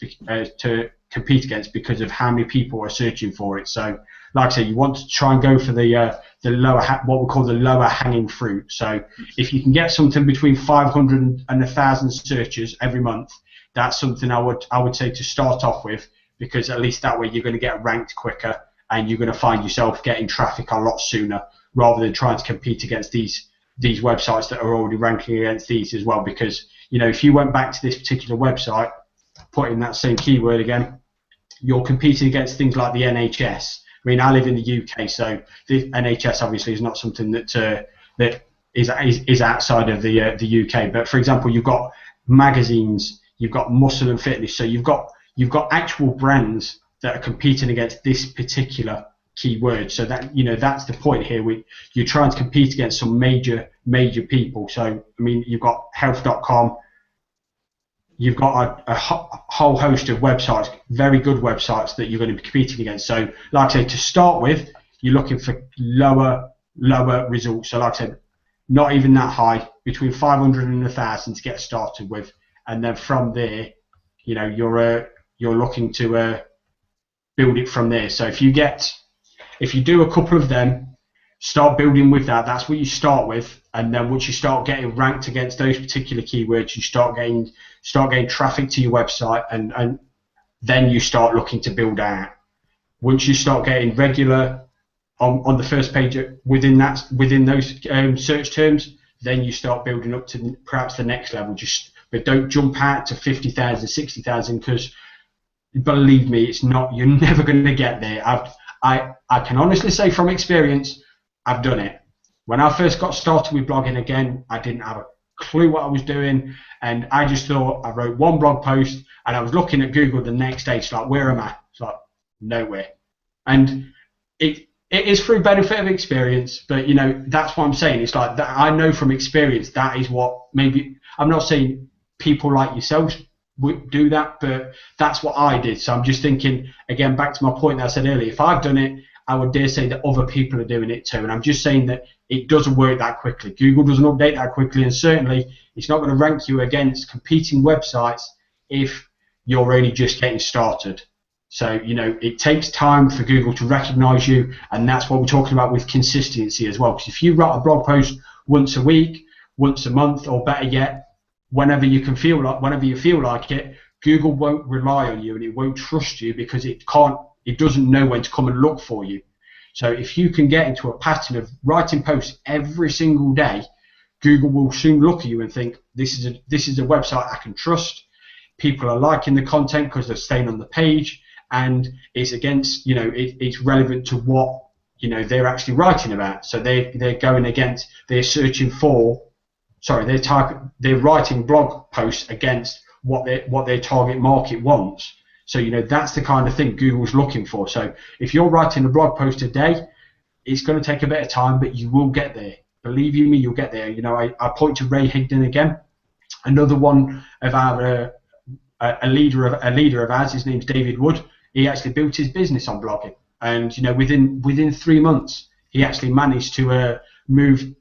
[SPEAKER 3] to compete against, because of how many people are searching for it. So, like I say, you want to try and go for the lower, what we call the lower hanging fruit. So, if you can get something between 500 and 1,000 searches every month, that's something I would say to start off with, because at least that way you're going to get ranked quicker and you're going to find yourself getting traffic a lot sooner, rather than trying to compete against these websites that are already ranking against these as well. Because, you know, if you went back to this particular website, put in that same keyword again, you're competing against things like the NHS. I mean, I live in the UK, so the NHS obviously is not something that is outside of the UK. But for example, you've got magazines, you've got Muscle and Fitness, so you've got actual brands that are competing against this particular keyword. So that, you know, that's the point here. You're trying to compete against some major people. So I mean, you've got health.com, you've got a whole host of websites, very good websites that you're going to be competing against. So like I say, to start with, you're looking for lower results. So like I said, not even that high, between 500 and 1,000 to get started with, and then from there, you know, you're looking to build it from there. So if you do a couple of them, start building with that. That's what you start with, and then once you start getting ranked against those particular keywords, you start getting traffic to your website, and then you start looking to build out. Once you start getting regular on the first page within those search terms, then you start building up to perhaps the next level. But don't jump out to 50,000, 60,000, because believe me, you're never going to get there. I can honestly say from experience, I've done it. When I first got started with blogging again, I didn't have a clue what I was doing, and I just thought, I wrote one blog post and I was looking at Google the next day. It's like, where am I? It's like, nowhere. And it is through benefit of experience, but you know, that's what I'm saying. It's like that. I know from experience that is what, maybe, I'm not saying people like yourselves would do that, but that's what I did. So I'm just thinking, again, back to my point that I said earlier, if I've done it, I would dare say that other people are doing it too. And I'm just saying that it doesn't work that quickly. Google doesn't update that quickly, and certainly it's not going to rank you against competing websites if you're only just getting started. So, you know, it takes time for Google to recognize you, and that's what we're talking about with consistency as well. Because if you write a blog post once a week, once a month, or better yet, whenever you feel like it, Google won't rely on you and it won't trust you, because it doesn't know when to come and look for you. So if you can get into a pattern of writing posts every single day, Google will soon look at you and think, this is a website I can trust. People are liking the content because they're staying on the page, and it's against, you know, it's relevant to what, you know, they're actually writing about. So they're writing blog posts against what their target market wants. So, you know, that's the kind of thing Google's looking for. So if you're writing a blog post a day, it's going to take a bit of time, but you will get there. Believe you me, you'll get there. You know, I point to Ray Higdon again, another one of our a leader of ours. His name's David Wood. He actually built his business on blogging, and you know, within 3 months, he actually managed to move.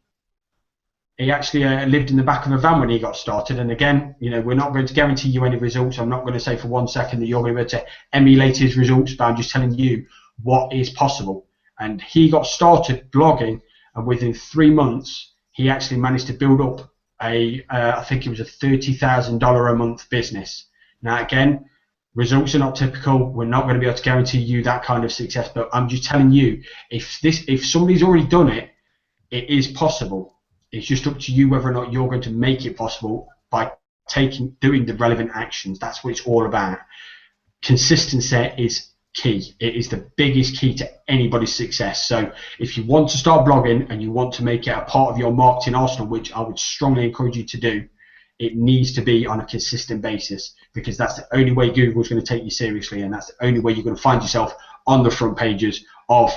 [SPEAKER 3] He actually lived in the back of a van when he got started. And again, you know, we're not going to guarantee you any results. I'm not going to say for 1 second that you're going to be able to emulate his results, but I'm just telling you what is possible. And he got started blogging, and within 3 months, he actually managed to build up I think it was a $30,000 a month business. Now, again, results are not typical. We're not going to be able to guarantee you that kind of success, but I'm just telling you, if somebody's already done it, it is possible. It's just up to you whether or not you're going to make it possible by doing the relevant actions. That's what it's all about. Consistency is key. It is the biggest key to anybody's success. So if you want to start blogging and you want to make it a part of your marketing arsenal, which I would strongly encourage you to do, it needs to be on a consistent basis, because that's the only way Google's going to take you seriously, and that's the only way you're going to find yourself on the front pages of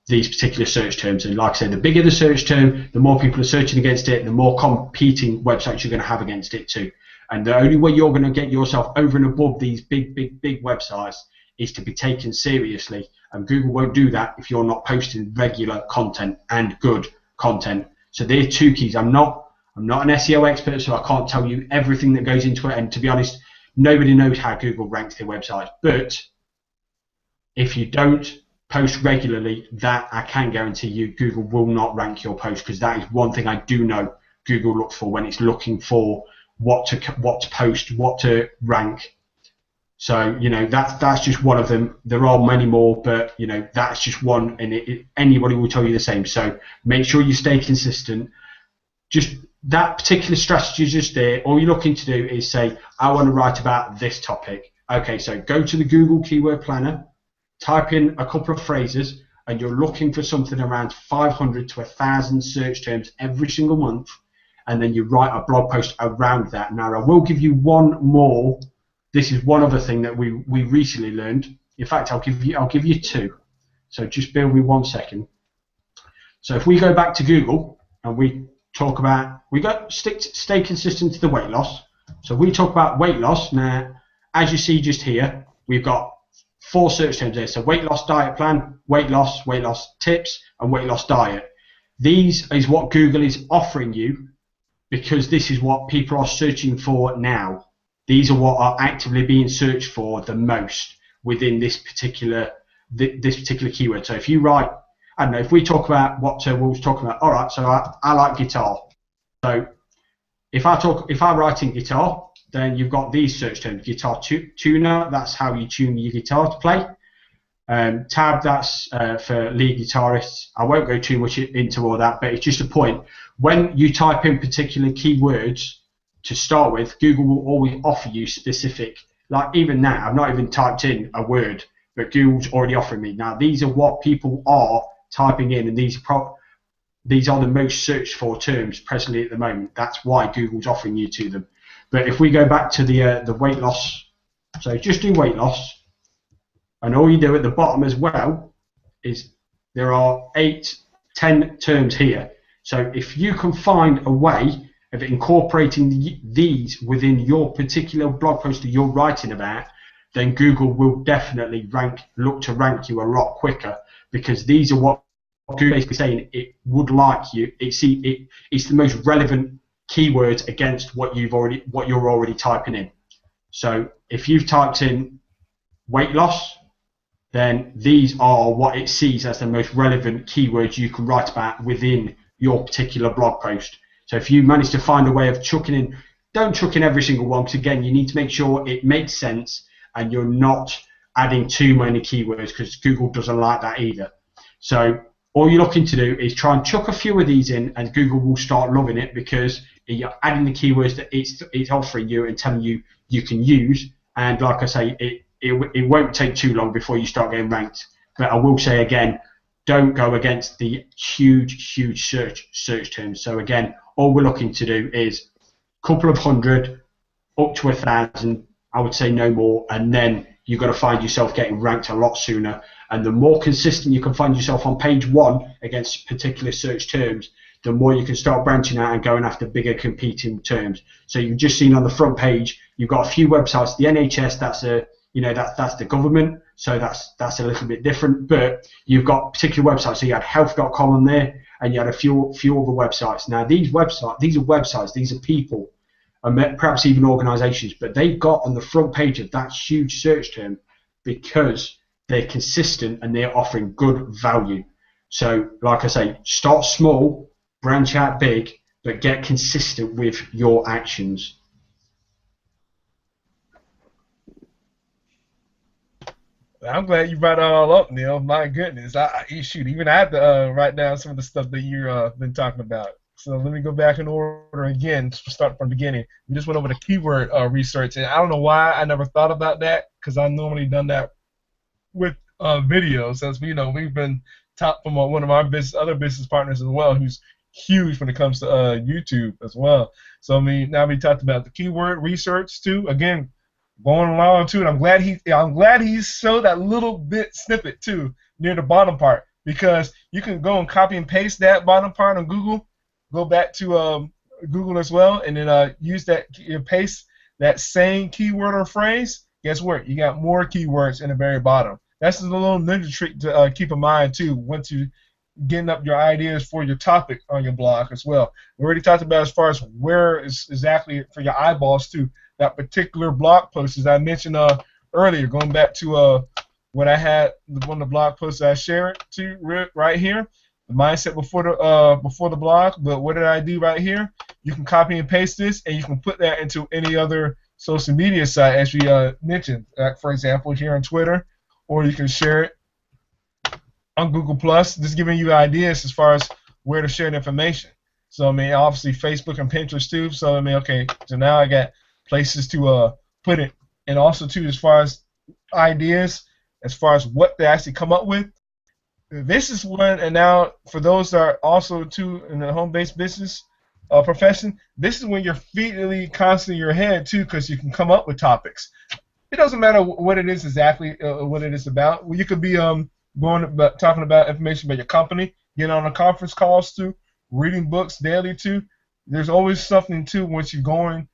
[SPEAKER 3] these particular search terms. And like I said, the bigger the search term, the more people are searching against it, the more competing websites you're going to have against it too. And the only way you're going to get yourself over and above these big websites is to be taken seriously. And Google won't do that if you're not posting regular content and good content. So they're two keys. I'm not an SEO expert, so I can't tell you everything that goes into it. And to be honest, nobody knows how Google ranks their websites. But if you don't post regularly, that I can guarantee you Google will not rank your post, because that is one thing I do know Google looks for when it's looking for what to post, what to rank. So, you know, that's just one of them. There are many more, but, you know, that's just one, and anybody will tell you the same. So make sure you stay consistent. Just that particular strategy is just there. All you're looking to do is say, I want to write about this topic. Okay, so go to the Google Keyword Planner, type in a couple of phrases, and you're looking for something around 500 to 1,000 search terms every single month, and then you write a blog post around that. Now, I will give you one more. This is one other thing that we recently learned. In fact, I'll give you two. So just bear with me 1 second. So if we go back to Google and we talk about, stay consistent to the weight loss. So we talk about weight loss. Now, as you see just here, we've got 4 search terms there. So weight loss diet plan, weight loss tips, and weight loss diet. These is what Google is offering you, because this is what people are searching for now. These are what are actively being searched for the most within this particular keyword. So if you write, I don't know, if we talk about what Will was talking about, all right, so I like guitar. So if I write in guitar, then you've got these search terms: guitar tuner, that's how you tune your guitar to play. Tab, that's for lead guitarists. I won't go too much into all that, but it's just a point. When you type in particular keywords to start with, Google will always offer you specific, like even now, I've not even typed in a word, but Google's already offering me. Now, these are what people are typing in, and these are the most searched for terms presently at the moment. That's why Google's offering you to them. But if we go back to the weight loss, so just do weight loss, and all you do at the bottom as well is there are 8-10 terms here. So if you can find a way of incorporating these within your particular blog post that you're writing about, then Google will definitely look to rank you a lot quicker, because these are what Google is basically saying it would like you. It's the most relevant keywords against what you're already typing in. So if you've typed in weight loss, then these are what it sees as the most relevant keywords you can write about within your particular blog post. So if you manage to find a way of chucking in, don't chuck in every single one, because again, you need to make sure it makes sense and you're not adding too many keywords, because Google doesn't like that either. So all you're looking to do is try and chuck a few of these in, and Google will start loving it, because you're adding the keywords that it's offering you and telling you you can use. And like I say, it won't take too long before you start getting ranked. But I will say again, don't go against the huge search terms. So again, all we're looking to do is a couple of hundred up to 1,000, I would say no more, and then you've got to find yourself getting ranked a lot sooner. And the more consistent you can find yourself on page 1 against particular search terms, the more you can start branching out and going after bigger competing terms. So you've just seen on the front page, you've got a few websites. The NHS, that's the government, so that's a little bit different. But you've got particular websites. So you had health.com on there, and you had a few other websites. Now these are websites, these are people, and perhaps even organisations, but they've got on the front page of that huge search term because they're consistent and they're offering good value. So like I say, start small, branch out big, but get consistent with your actions.
[SPEAKER 1] I'm glad you brought it all up, Neil. My goodness, even I had to write down some of the stuff that you've been talking about. So let me go back in order again, start from the beginning. We just went over the keyword research, and I don't know why I never thought about that, because I normally done that with videos, as we know, we've been taught from one of our other business partners as well, who's huge when it comes to YouTube as well. So I mean, now we talked about the keyword research too. Again, going along too, and I'm glad he showed that little bit snippet too near the bottom part, because you can go and copy and paste that bottom part on Google, go back to Google as well, and then use that, paste that same keyword or phrase. Guess what? You got more keywords in the very bottom. That's a little ninja trick to keep in mind too once you getting up your ideas for your topic on your blog as well. We already talked about as far as where is exactly for your eyeballs too. That particular blog post, as I mentioned earlier, going back to what I had, one of the blog posts I shared to right here, the mindset before the blog. But what did I do right here? You can copy and paste this, and you can put that into any other social media site, as we mentioned. For example, here on Twitter, or you can share it on Google Plus. Just giving you ideas as far as where to share the information. So I mean, obviously Facebook and Pinterest too. So I mean, okay, so now I got places to put it, and also too, as far as ideas, as far as what they actually come up with. This is one, and now for those that are also too in the home-based business profession, this is when you're feeding constantly your head too, because you can come up with topics. It doesn't matter what it is exactly, what it is about. Well, you could be talking about information about your company, getting on a conference calls too, reading books daily too. There's always something too once you're going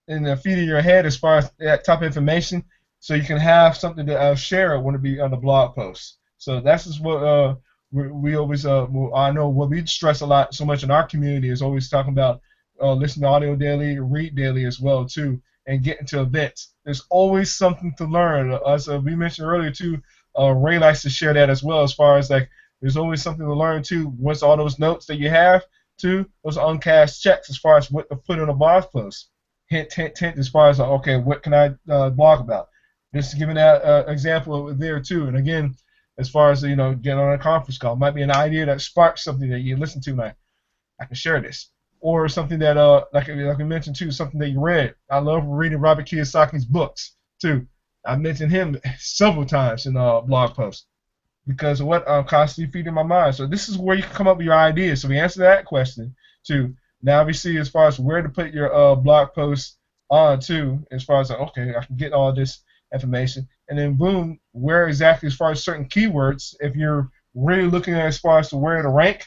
[SPEAKER 1] in the feed of your head as far as that type of information, so you can have something to share when it be on the blog post. So that's just what we always, I know what we stress a lot so much in our community is always talking about listen to audio daily, read daily as well too, and get into events. There's always something to learn. As we mentioned earlier too, Ray likes to share that as well, as far as like there's always something to learn too. Once all those notes that you have too, those uncashed checks as far as what to put on a blog post. Hint, hint, hint, as far as, okay, what can I blog about? Just giving that example there too. And again, as far as, getting on a conference call, might be an idea that sparks something that you listen to, like, I can share this. Or something that, like we mentioned too, something that you read. I love reading Robert Kiyosaki's books too. I mentioned him several times in blog posts because of what I'm constantly feeding my mind. So this is where you can come up with your ideas. So we answer that question too. Now we see as far as where to put your blog post on too, as far as okay, I can get all this information, and then boom, where exactly as far as certain keywords, if you're really looking at as far as to where to rank,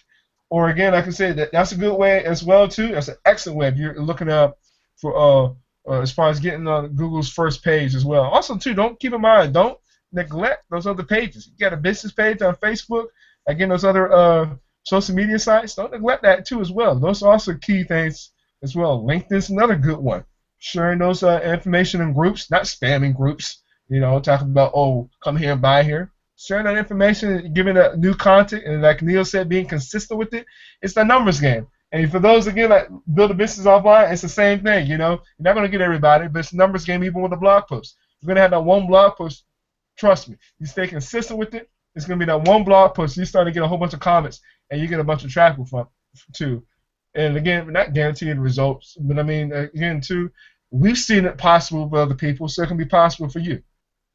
[SPEAKER 1] or again, like I said, that's a good way as well too. That's an excellent way if you're looking up for as far as getting on Google's first page as well. Also too, don't keep in mind, don't neglect those other pages. You got a business page on Facebook, again, those other social media sites, don't neglect that too as well. Those are also key things as well. LinkedIn's another good one. Sharing those information in groups, not spamming groups, talking about, oh, come here and buy here. Sharing that information, giving that new content, and like Neil said, being consistent with it, it's the numbers game. And for those, again, that build a business offline, it's the same thing, You're not going to get everybody, but it's a numbers game even with a blog post. You're going to have that one blog post, trust me. You stay consistent with it, it's going to be that one blog post, you start to get a whole bunch of comments, and you get a bunch of traffic from too. And again, we're not guaranteeing results, but I mean, again, too, we've seen it possible for other people, so it can be possible for you.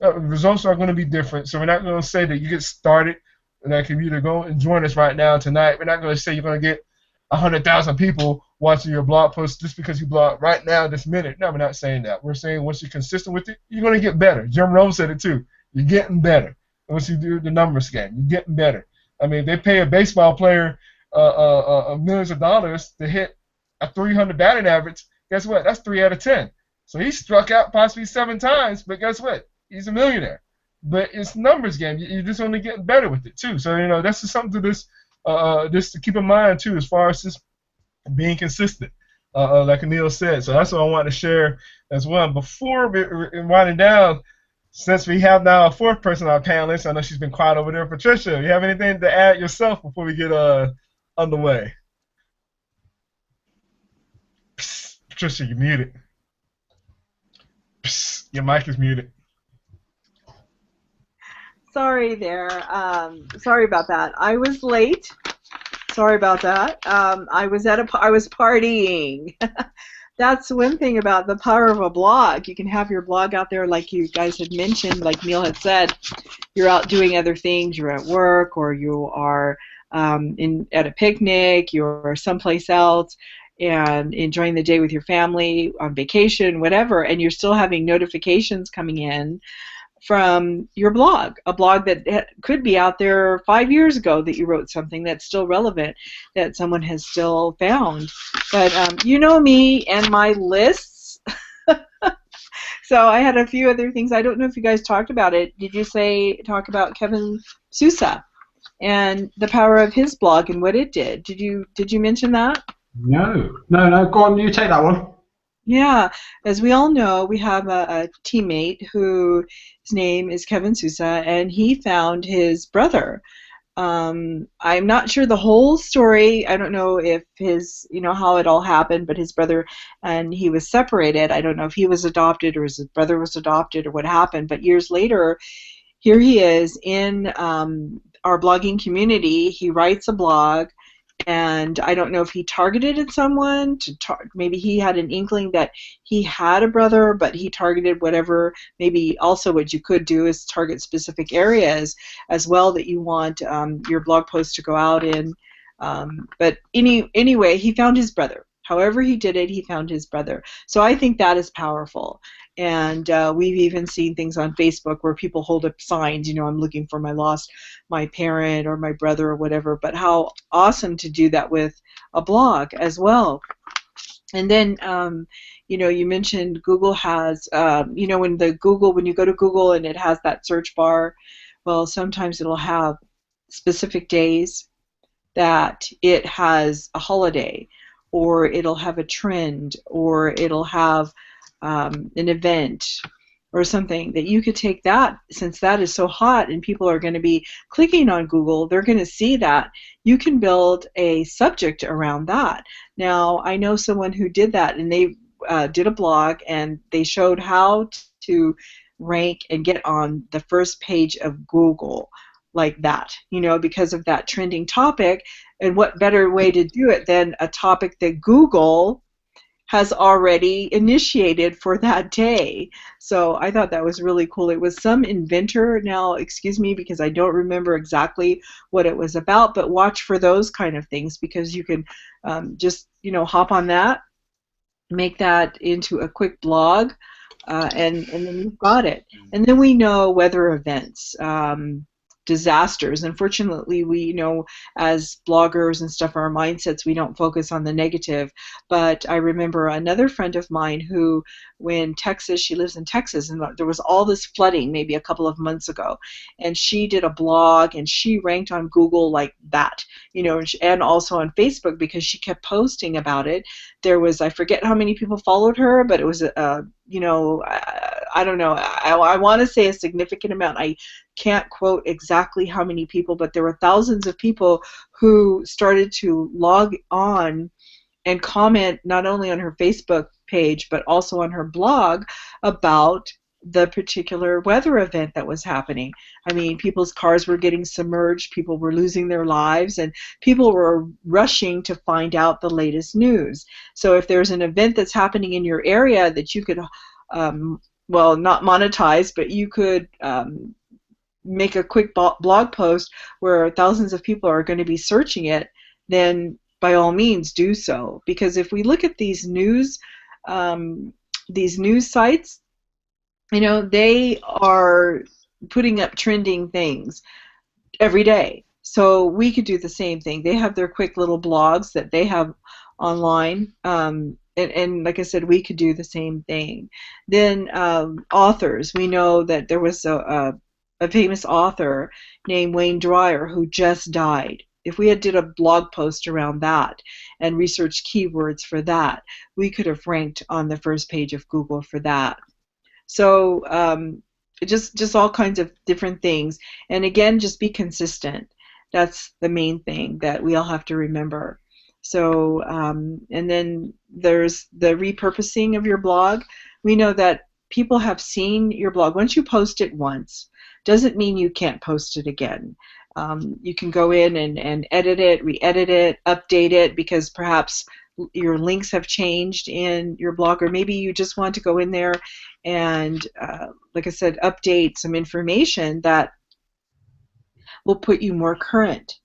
[SPEAKER 1] Results are going to be different, so we're not going to say that you get started, like if you either go and join us right now tonight, we're not going to say you're going to get 100,000 people watching your blog post just because you blog right now, this minute. No, we're not saying that. We're saying once you're consistent with it, you're going to get better. Jim Rome said it too. You're getting better. Once you do the numbers game, you're getting better. I mean, they pay a baseball player millions of dollars to hit a 300 batting average. Guess what? That's 3 out of 10. So he struck out possibly 7 times, but guess what? He's a millionaire. But it's numbers game. You're just only getting better with it too. So that's just something to this to keep in mind too, as far as just being consistent, like Anil said. So that's what I wanted to share as well. Before winding down, since we have now a fourth person on our panelist, I know she's been quiet over there. Patricia, you have anything to add yourself before we get underway? Psst, Patricia, you're muted. Psst, your mic is muted.
[SPEAKER 4] Sorry there. Sorry about that. I was late. Sorry about that. I was partying. that's one thing about the power of a blog. You can have your blog out there, like you guys had mentioned, like Neil had said. You're out doing other things. You're at work, or you are at a picnic. You're someplace else and enjoying the day with your family, on vacation, whatever, and you're still having notifications coming in from your blog, a blog that could be out there 5 years ago that you wrote something that's still relevant, that someone has still found. But you know me and my lists. So I had a few other things. I don't know if you guys talked about it. Did you talk about Kevin Sousa and the power of his blog and what it did? Did you mention that?
[SPEAKER 3] No. Go on, you take that one.
[SPEAKER 4] Yeah, as we all know, we have a teammate whose name is Kevin Sousa, and he found his brother. I'm not sure the whole story. I don't know if how it all happened, but his brother and he was separated. I don't know if he was adopted or his brother was adopted or what happened, but years later, here he is in our blogging community. He writes a blog. And I don't know if he targeted someone maybe he had an inkling that he had a brother, but he targeted whatever. Maybe also what you could do is target specific areas as well that you want your blog post to go out in. But anyway, he found his brother. However he did it, he found his brother. So I think that is powerful. And we've even seen things on Facebook where people hold up signs, I'm looking for my parent or my brother or whatever. But how awesome to do that with a blog as well. And then, you mentioned Google has, when you go to Google and it has that search bar, well, sometimes it'll have specific days that it has a holiday, or it'll have a trend, or it'll have an event or something that you could take that, since that is so hot and people are going to be clicking on Google, they're going to see that. You can build a subject around that. Now, I know someone who did that, and they did a blog, and they showed how to rank and get on the first page of Google like that, because of that trending topic. And what better way to do it than a topic that Google has already initiated for that day. So I thought that was really cool. It was some inventor. Now, excuse me, because I don't remember exactly what it was about, but watch for those kind of things, because you can just, hop on that, make that into a quick blog, and then you've got it. And then we know weather events, disasters. Unfortunately, we as bloggers and stuff, our mindsets, we don't focus on the negative. But I remember another friend of mine who, when she lives in Texas, and there was all this flooding maybe a couple of months ago, and she did a blog, and she ranked on Google like that, and also on Facebook, because she kept posting about it. There was, I forget how many people followed her, but it was I don't know. I want to say a significant amount. I can't quote exactly how many people, but there were thousands of people who started to log on and comment not only on her Facebook page, but also on her blog about the particular weather event that was happening. I mean, people's cars were getting submerged, people were losing their lives, and people were rushing to find out the latest news. So if there's an event that's happening in your area that you could not monetize, but you could make a quick blog post where thousands of people are going to be searching it, then by all means do so. Because if we look at these news sites, they are putting up trending things every day. So we could do the same thing. They have their quick little blogs that they have online. And like I said, we could do the same thing. Then authors. We know that there was a famous author named Wayne Dyer who just died. If we had did a blog post around that and researched keywords for that, we could have ranked on the first page of Google for that. So just all kinds of different things. And again, just be consistent. That's the main thing that we all have to remember. So, and then there's the repurposing of your blog. We know that people have seen your blog. Once you post it once, doesn't mean you can't post it again. You can go in and edit it, re-edit it, update it, because perhaps your links have changed in your blog, or maybe you just want to go in there and, like I said, update some information that will put you more current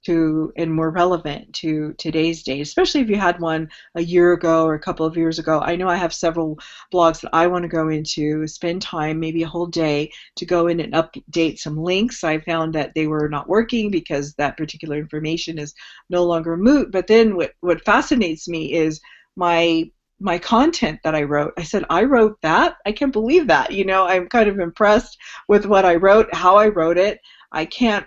[SPEAKER 4] to and more relevant to today's date, especially if you had one a year ago or a couple of years ago. I know I have several blogs that I want to go into, spend time, maybe a whole day, to go in and update some links. I found that they were not working because that particular information is no longer moot. But then what fascinates me is my content that I wrote. I said, I wrote that? I can't believe that. You know, I'm kind of impressed with what I wrote, how I wrote it. I can't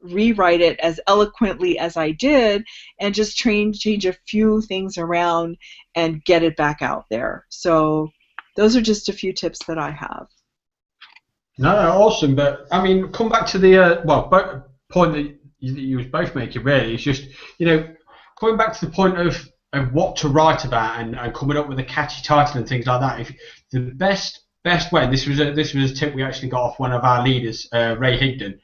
[SPEAKER 4] rewrite it as eloquently as I did, and just change a few things around and get it back out there. So those are just a few tips that I have.
[SPEAKER 3] No, awesome. But I mean, come back to the point that you was both making. Really, it's just, you know, going back to the point of what to write about and coming up with a catchy title and things like that. If the best way, this was a tip we actually got off one of our leaders, Ray Higdon.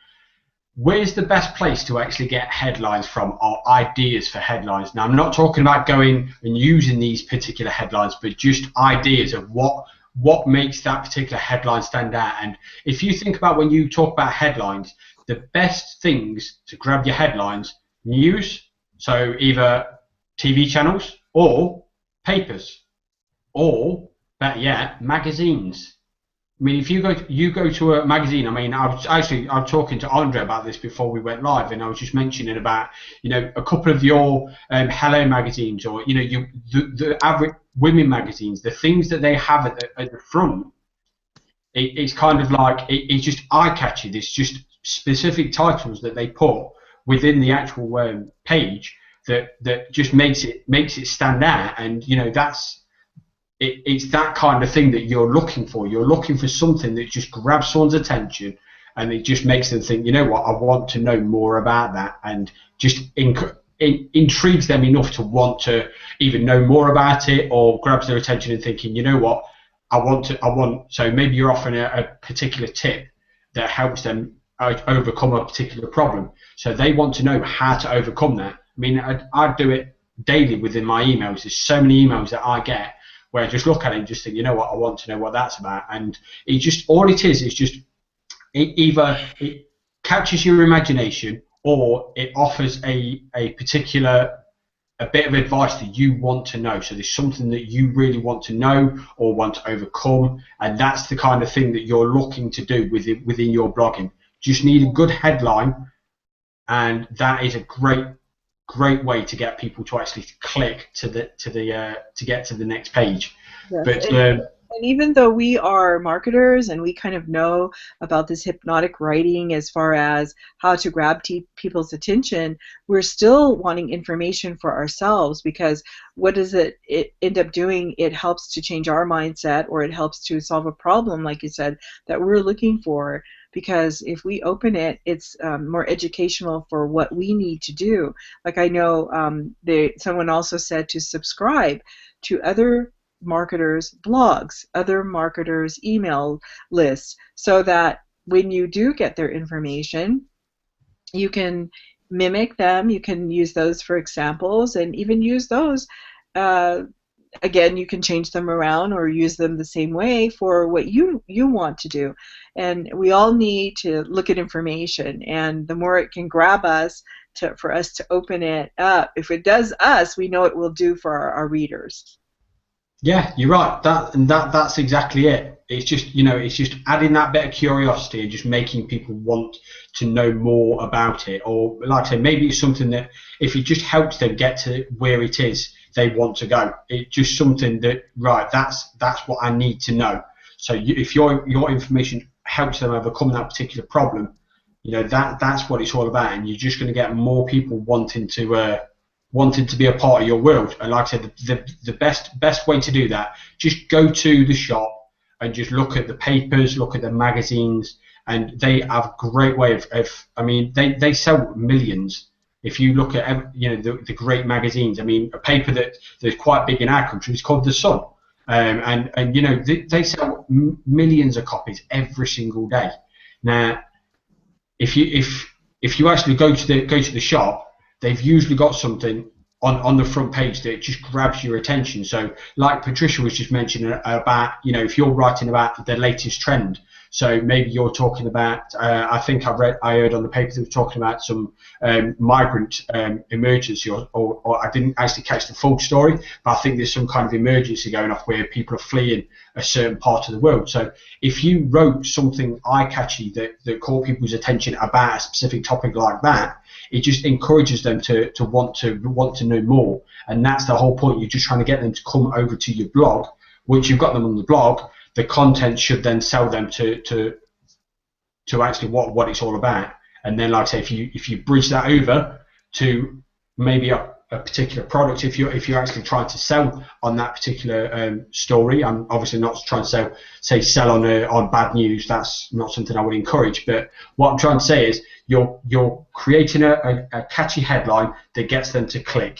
[SPEAKER 3] Where's the best place to actually get headlines from, or ideas for headlines? Now, I'm not talking about going and using these particular headlines, but just ideas of what makes that particular headline stand out. And if you think about when you talk about headlines, the best things to grab your headlines: news, so either TV channels or papers, or better yet, magazines. I mean, if you go to a magazine, I mean, I was talking to Andre about this before we went live, and I was just mentioning about, you know, a couple of your Hello magazines, or, you know, the average women magazines, the things that they have at the front. It's kind of like it's just eye-catchy. There's just specific titles that they put within the actual page that just makes it stand out, and, you know, it's that kind of thing that you're looking for. You're looking for something that just grabs someone's attention, and it just makes them think, you know what, I want to know more about that, and just intrigues them enough to want to even know more about it, or grabs their attention and thinking, you know what, so maybe you're offering a particular tip that helps them overcome a particular problem. So they want to know how to overcome that. I mean, I do it daily within my emails. There's so many emails that I get where I just look at it and just think, you know what, I want to know what that's about. And it just, all it is just, either it catches your imagination, or it offers a bit of advice that you want to know. So there's something that you really want to know or want to overcome, and that's the kind of thing that you're looking to do within your blogging. Just need a good headline, and that is a great way to get people to actually click to get to the next page.
[SPEAKER 4] Yes.
[SPEAKER 3] But
[SPEAKER 4] and even though we are marketers and we kind of know about this hypnotic writing as far as how to grab people's attention, we're still wanting information for ourselves, because what does it end up doing? It helps to change our mindset, or it helps to solve a problem, like you said, that we're looking for. Because if we open it, it's more educational for what we need to do. Like I know someone also said to subscribe to other marketers' blogs, other marketers' email lists, so that when you do get their information, you can mimic them, you can use those for examples, and even use those again, you can change them around or use them the same way for what you want to do. And we all need to look at information, and the more it can grab us for us to open it up, if it does us, we know it will do for our readers.
[SPEAKER 3] Yeah, you're right. That's exactly it. It's just, you know, it's just adding that bit of curiosity and just making people want to know more about it. Or, like I say, maybe it's something that if it just helps them get to where it is they want to go, it's just something that, right, that's what I need to know. So if your information helps them overcome that particular problem, you know, that's what it's all about, and you're just going to get more people wanting to be a part of your world. And like I said, the best way to do that, just go to the shop and just look at the papers, look at the magazines, and they have a great way of I mean, they sell millions. If you look at, you know, the great magazines, I mean, a paper that's quite big in our country is called The Sun, and you know, they sell millions of copies every single day. Now, if you actually go to the shop, they've usually got something on the front page that just grabs your attention. So like Patricia was just mentioning about, you know, if you're writing about the latest trend, so maybe you're talking about, I think I heard on the paper they were talking about some migrant emergency, or I didn't actually catch the full story, but I think there's some kind of emergency going off where people are fleeing a certain part of the world. So if you wrote something eye-catchy that caught people's attention about a specific topic like that, it just encourages them to want to know more, and that's the whole point. You're just trying to get them to come over to your blog. Once you've got them on the blog, the content should then sell them to actually what it's all about. And then, like I say, if you bridge that over to maybe a particular product, if you're actually trying to sell on that particular story, I'm obviously not trying to sell on bad news. That's not something I would encourage. But what I'm trying to say is you're creating a catchy headline that gets them to click.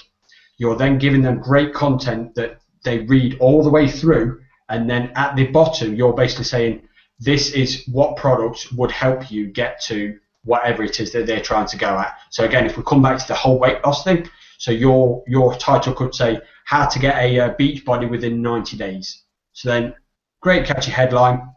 [SPEAKER 3] You're then giving them great content that they read all the way through, and then at the bottom you're basically saying this is what products would help you get to whatever it is that they're trying to go at. So again, if we come back to the whole weight loss thing, so your title could say how to get a beach body within 90 days. So then great catchy headline,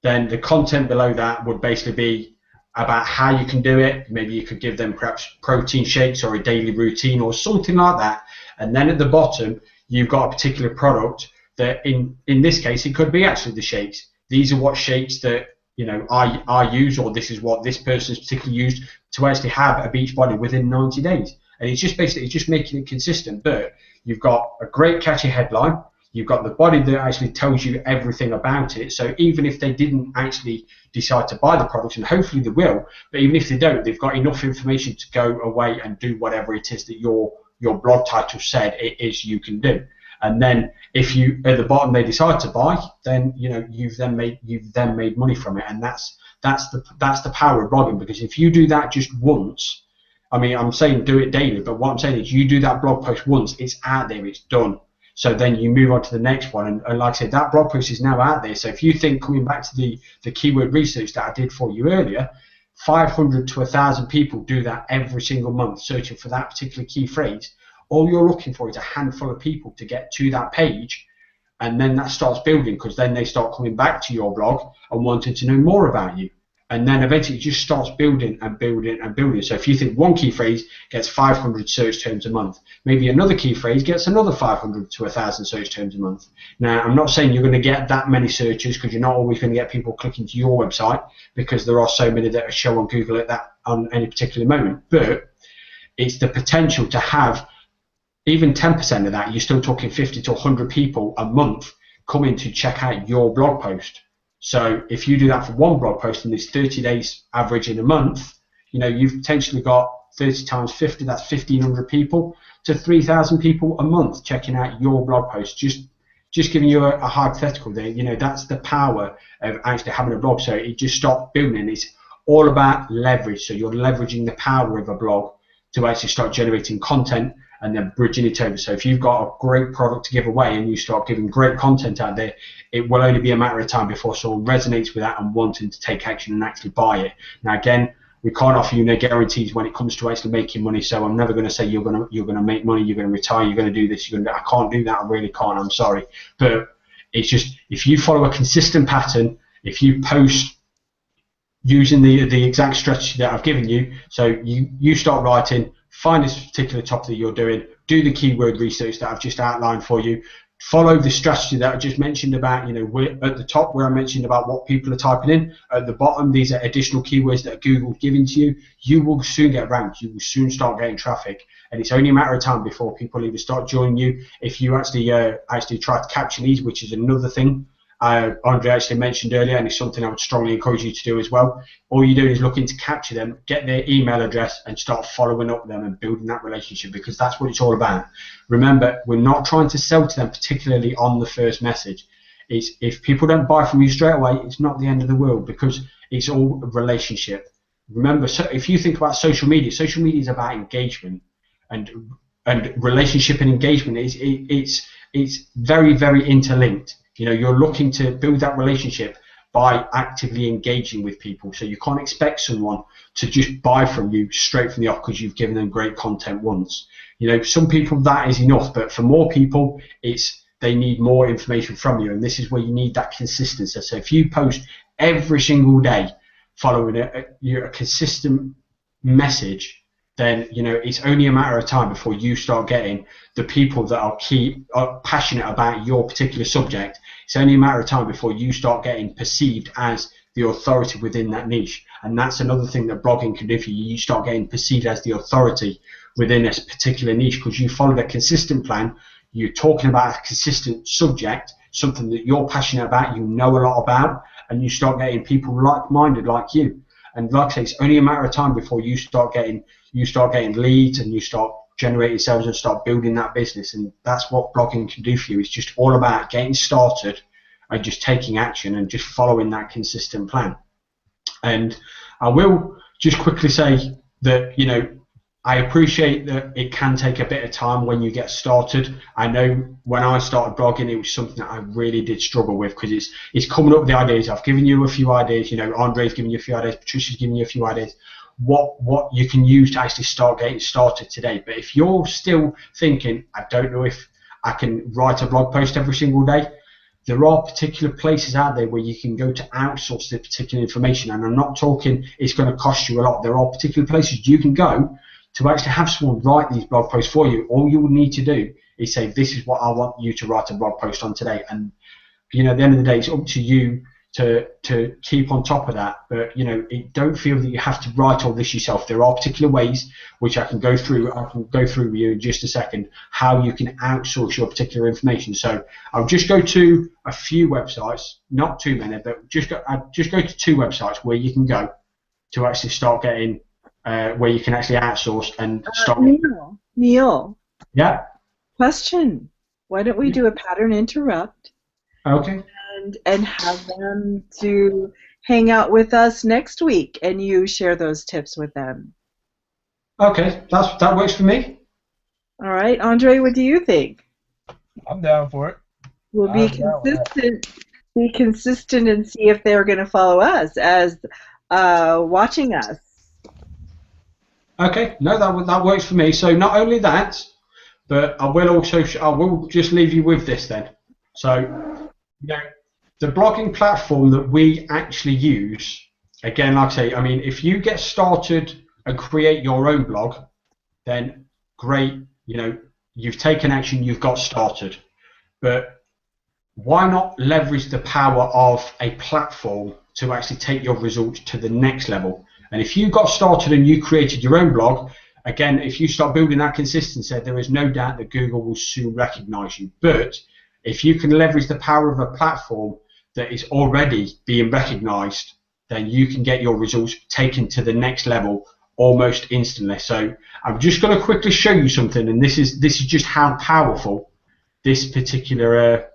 [SPEAKER 3] then the content below that would basically be about how you can do it. Maybe you could give them perhaps protein shakes or a daily routine or something like that. And then at the bottom you've got a particular product that in this case it could be actually the shakes. These are what shakes that, you know, I use, or this is what this person's particularly used to actually have a beach body within 90 days. And it's just basically just making it consistent. But you've got a great catchy headline, you've got the body that actually tells you everything about it. So even if they didn't actually decide to buy the product, and hopefully they will, but even if they don't, they've got enough information to go away and do whatever it is that your blog title said it is you can do. And then if you at the bottom they decide to buy, then you know you've then made money from it. And that's the power of blogging, because if you do that just once, I mean, I'm saying do it daily, but what I'm saying is you do that blog post once, it's out there, it's done. So then you move on to the next one, and like I said, that blog post is now out there. So if you think, coming back to the keyword research that I did for you earlier, 500 to 1,000 people do that every single month, searching for that particular key phrase. All you're looking for is a handful of people to get to that page, and then that starts building, because then they start coming back to your blog and wanting to know more about you. And then eventually it just starts building and building and building. So if you think one key phrase gets 500 search terms a month, maybe another key phrase gets another 500 to 1,000 search terms a month. Now, I'm not saying you're going to get that many searches, because you're not always going to get people clicking to your website, because there are so many that show on Google at that on any particular moment. But it's the potential to have even 10% of that. You're still talking 50 to 100 people a month coming to check out your blog post. So if you do that for one blog post, and there's 30 days average in a month, you know, you've potentially got 30 times 50, that's 1,500 people to 3,000 people a month checking out your blog post. Just giving you a hypothetical there, you know, that's the power of actually having a blog. So it just starts building. It's all about leverage. So you're leveraging the power of a blog to actually start generating content and then bridging it over. So if you've got a great product to give away and you start giving great content out there, it will only be a matter of time before someone resonates with that and wanting to take action and actually buy it. Now again, we can't offer you no guarantees when it comes to actually making money, so I'm never going to say you're going to make money, you're going to retire, you're going to do this, I can't do that, I really can't, I'm sorry. But it's just, if you follow a consistent pattern, if you post using the exact strategy that I've given you, so you start writing, find this particular topic that you're doing, do the keyword research that I've just outlined for you, follow the strategy that I just mentioned about, you know, we're at the top where I mentioned about what people are typing in, at the bottom these are additional keywords that Google's giving to you. You will soon get ranked, you will soon start getting traffic, and it's only a matter of time before people either start joining you. If you actually try to capture these, which is another thing Andre actually mentioned earlier, and it's something I would strongly encourage you to do as well. All you do is looking to capture them, get their email address, and start following up with them and building that relationship, because that's what it's all about. Remember, we're not trying to sell to them, particularly on the first message. It's, if people don't buy from you straight away, it's not the end of the world, because it's all a relationship. Remember, so if you think about social media is about engagement, and relationship and engagement it's very, very interlinked. You know, you're looking to build that relationship by actively engaging with people. So you can't expect someone to just buy from you straight from the off because you've given them great content once. You know, some people that is enough, but for more people, they need more information from you, and this is where you need that consistency. So if you post every single day following a consistent message, then you know it's only a matter of time before you start getting the people that are passionate about your particular subject. It's only a matter of time before you start getting perceived as the authority within that niche, and that's another thing that blogging can do for you. You start getting perceived as the authority within this particular niche because you followed a consistent plan. You're talking about a consistent subject, something that you're passionate about, you know a lot about, and you start getting people like-minded like you. And like I say, it's only a matter of time before you start getting leads and you start generating sales and start building that business. And that's what blogging can do for you. It's just all about getting started and just taking action and just following that consistent plan. And I will just quickly say that, you know, I appreciate that it can take a bit of time when you get started. I know when I started blogging, it was something that I really did struggle with because it's coming up with the ideas. I've given you a few ideas. You know, Andre's given you a few ideas. Patricia's given you a few ideas. What you can use to actually start getting started today. But if you're still thinking, I don't know if I can write a blog post every single day, there are particular places out there where you can go to outsource the particular information. And I'm not talking it's going to cost you a lot. There are particular places you can go to actually have someone write these blog posts for you. All you will need to do is say, this is what I want you to write a blog post on today. And, you know, at the end of the day, it's up to you to keep on top of that. But, you know, don't feel that you have to write all this yourself. There are particular ways which I can go through with you in just a second, how you can outsource your particular information. So I'll just go to a few websites, not too many, but just go to 2 websites where you can go to actually start getting where you can actually outsource and start.
[SPEAKER 4] Neil.
[SPEAKER 3] Yeah.
[SPEAKER 4] Question. Why don't we do a pattern interrupt?
[SPEAKER 3] Okay.
[SPEAKER 4] And have them to hang out with us next week, and you share those tips with them.
[SPEAKER 3] Okay, that works for me.
[SPEAKER 4] All right, Andre, what do you think?
[SPEAKER 1] I'm down for it.
[SPEAKER 4] We'll be consistent and see if they're going to follow us as watching us.
[SPEAKER 3] Okay, no, that works for me. So not only that, but I will just leave you with this then. So, you know, the blogging platform that we actually use, again, like I say, I mean, if you get started and create your own blog, then great, you know, you've taken action, you've got started. But why not leverage the power of a platform to actually take your results to the next level? And if you got started and you created your own blog, again, if you start building that consistency, there is no doubt that Google will soon recognize you. But if you can leverage the power of a platform that is already being recognized, then you can get your results taken to the next level almost instantly. So I'm just going to quickly show you something, and this is just how powerful this particular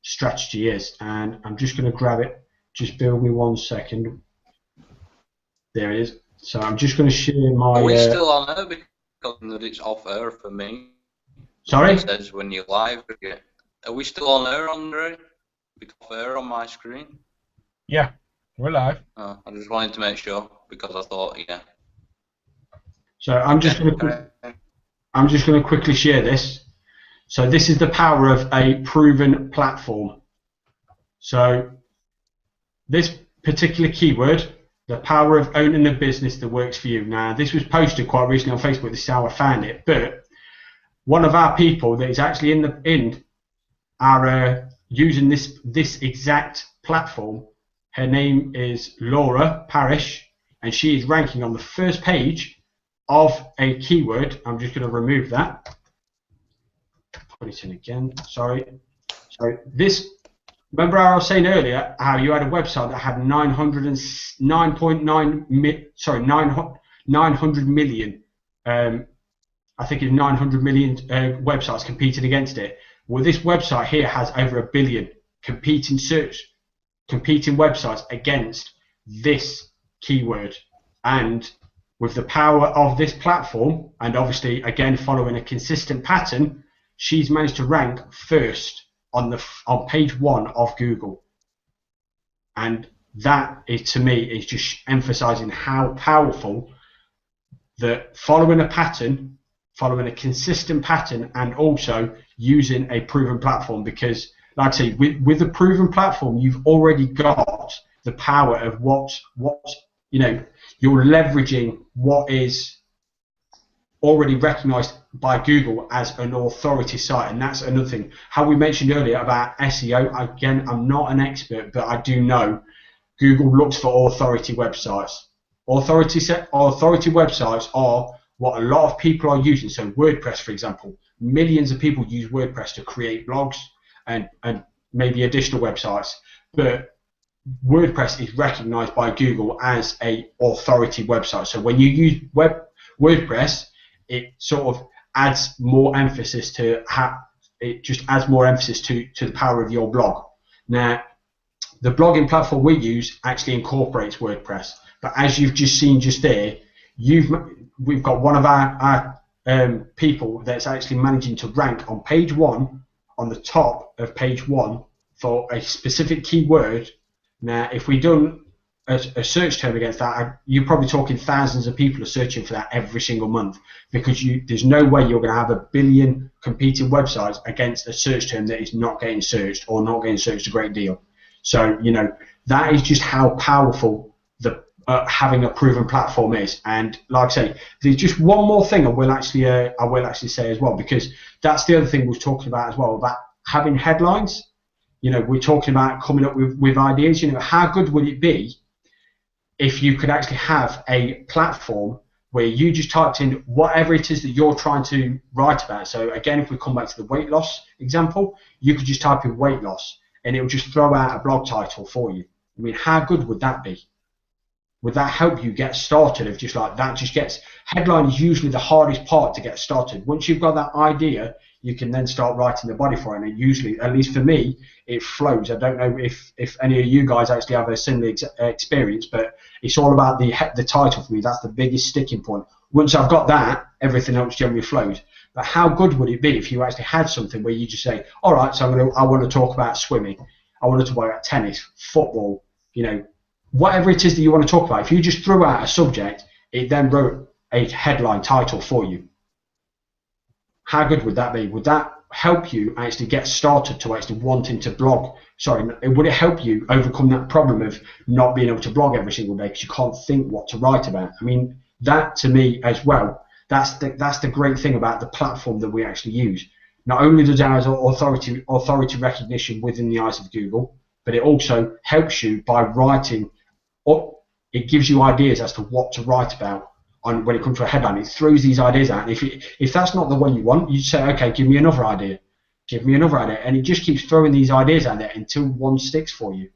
[SPEAKER 3] strategy is. And I'm just going to grab it. Just bear with me 1 second. There it is. So I'm just going to share my.
[SPEAKER 2] Are we still on air because it's off air for me?
[SPEAKER 3] Sorry.
[SPEAKER 2] It says when you're live. Are we still on air, Andre? It's off air on my screen.
[SPEAKER 1] Yeah, we're live.
[SPEAKER 2] I just wanted to make sure because I thought, yeah.
[SPEAKER 3] So I'm just going to quickly share this. So this is the power of a proven platform. So this particular keyword, the power of owning a business that works for you. Now, this was posted quite recently on Facebook. This is how I found it. But one of our people that is actually using this exact platform, her name is Laura Parrish, and she is ranking on the first page of a keyword. I'm just going to remove that. Put it in again. Sorry. So this. Remember how I was saying earlier how you had a website that had 900 million. I think it's 900 million websites competing against it. Well, this website here has over 1 billion competing websites against this keyword. And with the power of this platform, and obviously again following a consistent pattern, she's managed to rank first on page 1 of Google. And that is, to me, is just emphasizing how powerful that following a pattern, following a consistent pattern, and also using a proven platform. Because, like I say, with the proven platform, you've already got the power of what you're leveraging what is already recognized by Google as an authority site. And that's another thing. How we mentioned earlier about SEO, again, I'm not an expert, but I do know Google looks for authority websites. Authority websites are what a lot of people are using. So WordPress, for example, millions of people use WordPress to create blogs and maybe additional websites. But WordPress is recognized by Google as a authority website. So when you use WordPress, it sort of adds more emphasis to the power of your blog. Now, the blogging platform we use actually incorporates WordPress, but as you've just seen just there, we've got one of our people that's actually managing to rank on page 1, on the top of page 1 for a specific keyword. Now, if we done a search term against that, you're probably talking thousands of people are searching for that every single month, because there's no way you're going to have 1 billion competing websites against a search term that is not getting searched or not getting searched a great deal. So, that is just how powerful the having a proven platform is. And like I say, there's just one more thing I will actually say as well, because that's the other thing we're talking about as well, about having headlines. We're talking about coming up with ideas. How good would it be if you could actually have a platform where you just typed in whatever it is that you're trying to write about. So again, if we come back to the weight loss example, you could just type in weight loss and it will just throw out a blog title for you. I mean, how good would that be? Would that help you get started? If just like that headline is usually the hardest part to get started. Once you've got that idea, you can then start writing the body for it. And usually, at least for me, it flows. I don't know if any of you guys actually have a similar experience, but it's all about the title for me. That's the biggest sticking point. Once I've got that, everything else generally flows. But how good would it be if you actually had something where you just say, all right, so I want to talk about swimming. I want to talk about tennis, football, whatever it is that you want to talk about. If you just threw out a subject, it then wrote a headline title for you. How good would that be? Would that help you actually get started to actually wanting to blog? Would it help you overcome that problem of not being able to blog every single day because you can't think what to write about? I mean, that to me as well, that's the great thing about the platform that we actually use. Not only does it have authority recognition within the eyes of Google, but it also helps you by writing. It gives you ideas as to what to write about when it comes to a headline. It throws these ideas out, and if that's not the one you want, you say, okay, give me another idea, and it just keeps throwing these ideas out there until one sticks for you.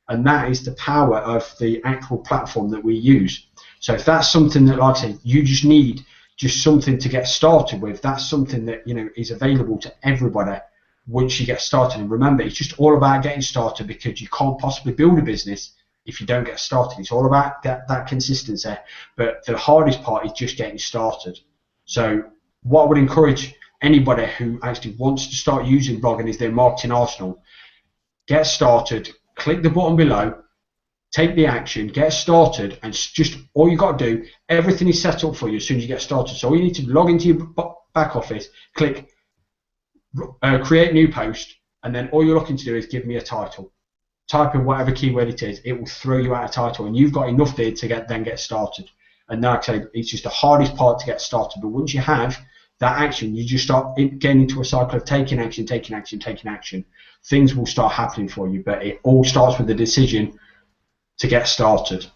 [SPEAKER 3] And that is the power of the actual platform that we use. So if that's something that, like I said, you just need just something to get started with, that's something that is available to everybody once you get started. And remember, it's just all about getting started, because you can't possibly build a business if you don't get started. It's all about that consistency, but the hardest part is just getting started. So what I would encourage anybody who actually wants to start using blogging is their marketing arsenal. Get started, click the button below, take the action, get started, and just all you got to do, everything is set up for you as soon as you get started. So all you need to log into your back office, click create new post, and then all you're looking to do is give me a title. Type in whatever keyword it is, it will throw you out a title, and you've got enough there to get started. And like I say, it's just the hardest part to get started. But once you have that action, you just start getting into a cycle of taking action. Things will start happening for you, but it all starts with the decision to get started.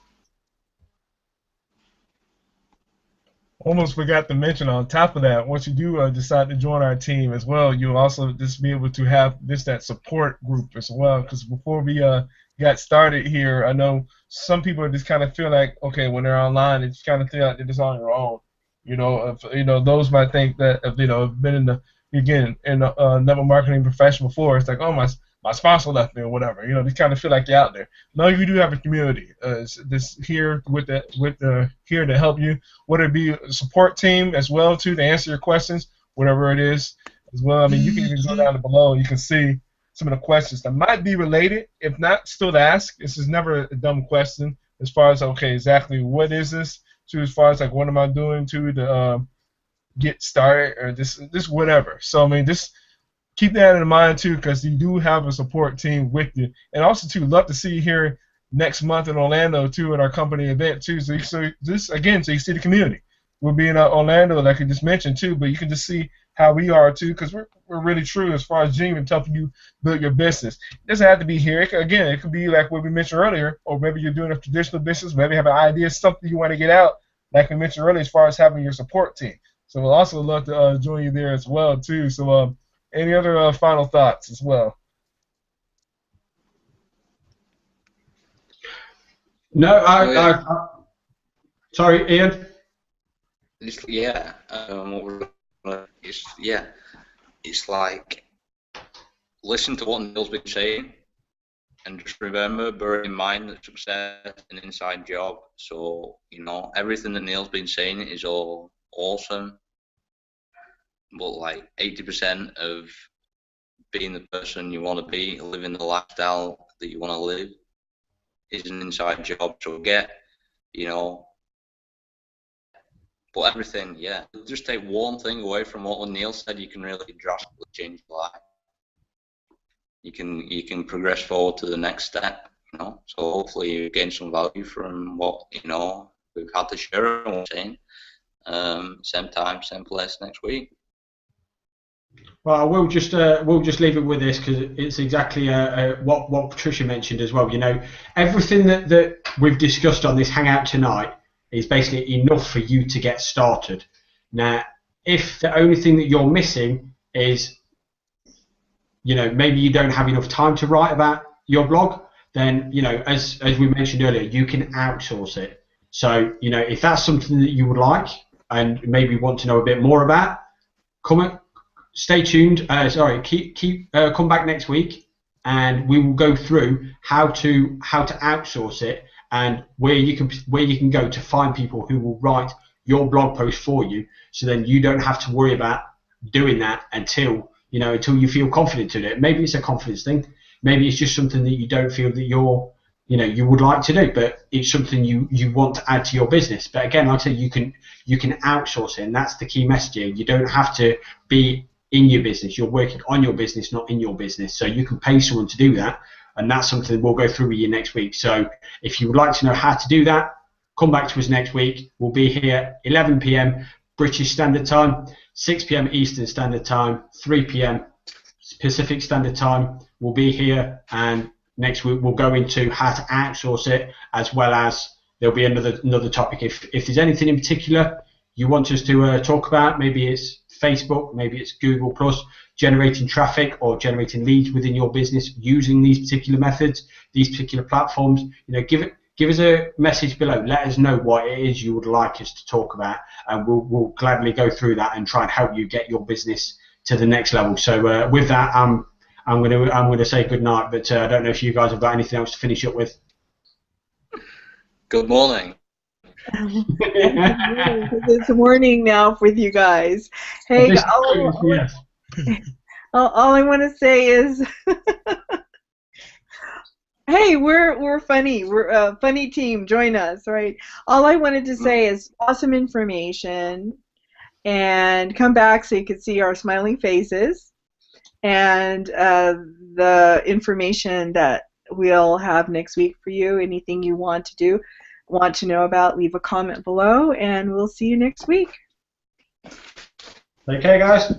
[SPEAKER 1] Almost forgot to mention, on top of that, once you do decide to join our team as well, you'll also just be able to have that support group as well. Because before we got started here, I know some people just kind of feel like, okay, when they're online, it's kind of feel like they're just on their own. Those might think that have been in the network marketing profession before. It's like, oh, my sponsor left me or whatever. They kind of feel like they're out there. No, you do have a community. This here here to help you, whether it be a support team as well too, to answer your questions, whatever it is as well. I mean, you can even go down below. You can see some of the questions that might be related. If not, still to ask. This is never a dumb question as far as, okay, exactly what is this, to as far as like what am I doing to get started, or this whatever. So I mean, just keep that in mind too, because you do have a support team with you, and also too, love to see you here next month in Orlando too at our company event too. So this again, so you see the community. We'll be in Orlando, like I just mentioned too, but you can just see how we are too, because we're really true as far as genuine helping you build your business. It doesn't have to be here. Again, it could be like what we mentioned earlier, or maybe you're doing a traditional business, maybe you have an idea, something you want to get out, like we mentioned earlier, as far as having your support team. So we'll also love to join you there as well too. So any other final thoughts as well?
[SPEAKER 3] No, sorry, Ian.
[SPEAKER 2] It's like, listen to what Neil's been saying, and just remember, bear in mind that success is an inside job. So, you know, everything that Neil's been saying is all awesome, but like 80% of being the person you want to be, living the lifestyle that you want to live, is an inside job. So get, you know, but everything, yeah, just take one thing away from what Neil said, you can really drastically change your life. You can progress forward to the next step, you know. So hopefully you gain some value from what, you know, we've had to share and what we're saying. Same time, same place next week.
[SPEAKER 3] Well, we'll just leave it with this, because it's exactly what Patricia mentioned as well. You know, everything that we've discussed on this hangout tonight is basically enough for you to get started. Now, if the only thing that you're missing is, you know, maybe you don't have enough time to write about your blog, then, you know, as we mentioned earlier, you can outsource it. So, you know, if that's something that you would like and maybe want to know a bit more about, stay tuned. Come back next week, and we will go through how to outsource it, and where you can go to find people who will write your blog post for you, so then you don't have to worry about doing that until you feel confident in it. Maybe it's a confidence thing, maybe it's just something that you don't feel that you would like to do, but it's something you want to add to your business. But again, like I say, you can outsource it, and that's the key message here. You don't have to be in your business. You're working on your business, not in your business. So you can pay someone to do that, and that's something we'll go through with you next week. So if you would like to know how to do that, come back to us next week. We'll be here 11 p.m. British Standard Time, 6 p.m. Eastern Standard Time, 3 p.m. Pacific Standard Time. We'll be here, and next week we'll go into how to outsource it, as well as there'll be another topic. If there's anything in particular you want us to talk about, maybe it's Facebook, maybe it's Google Plus, generating traffic or generating leads within your business using these particular methods, these particular platforms, you know, give us a message below. Let us know what it is you would like us to talk about, and we'll gladly go through that and try and help you get your business to the next level. So with that, I'm going to say good night, but I don't know if you guys have got anything else to finish up with.
[SPEAKER 2] Good morning.
[SPEAKER 4] It's morning now with you guys. Hey, all I want to say is, hey, we're funny. We're a funny team. Join us, right? All I wanted to say is awesome information, and come back so you can see our smiling faces, and the information that we'll have next week for you. Anything you want to know about, leave a comment below, and we'll see you next week.
[SPEAKER 3] Okay, guys.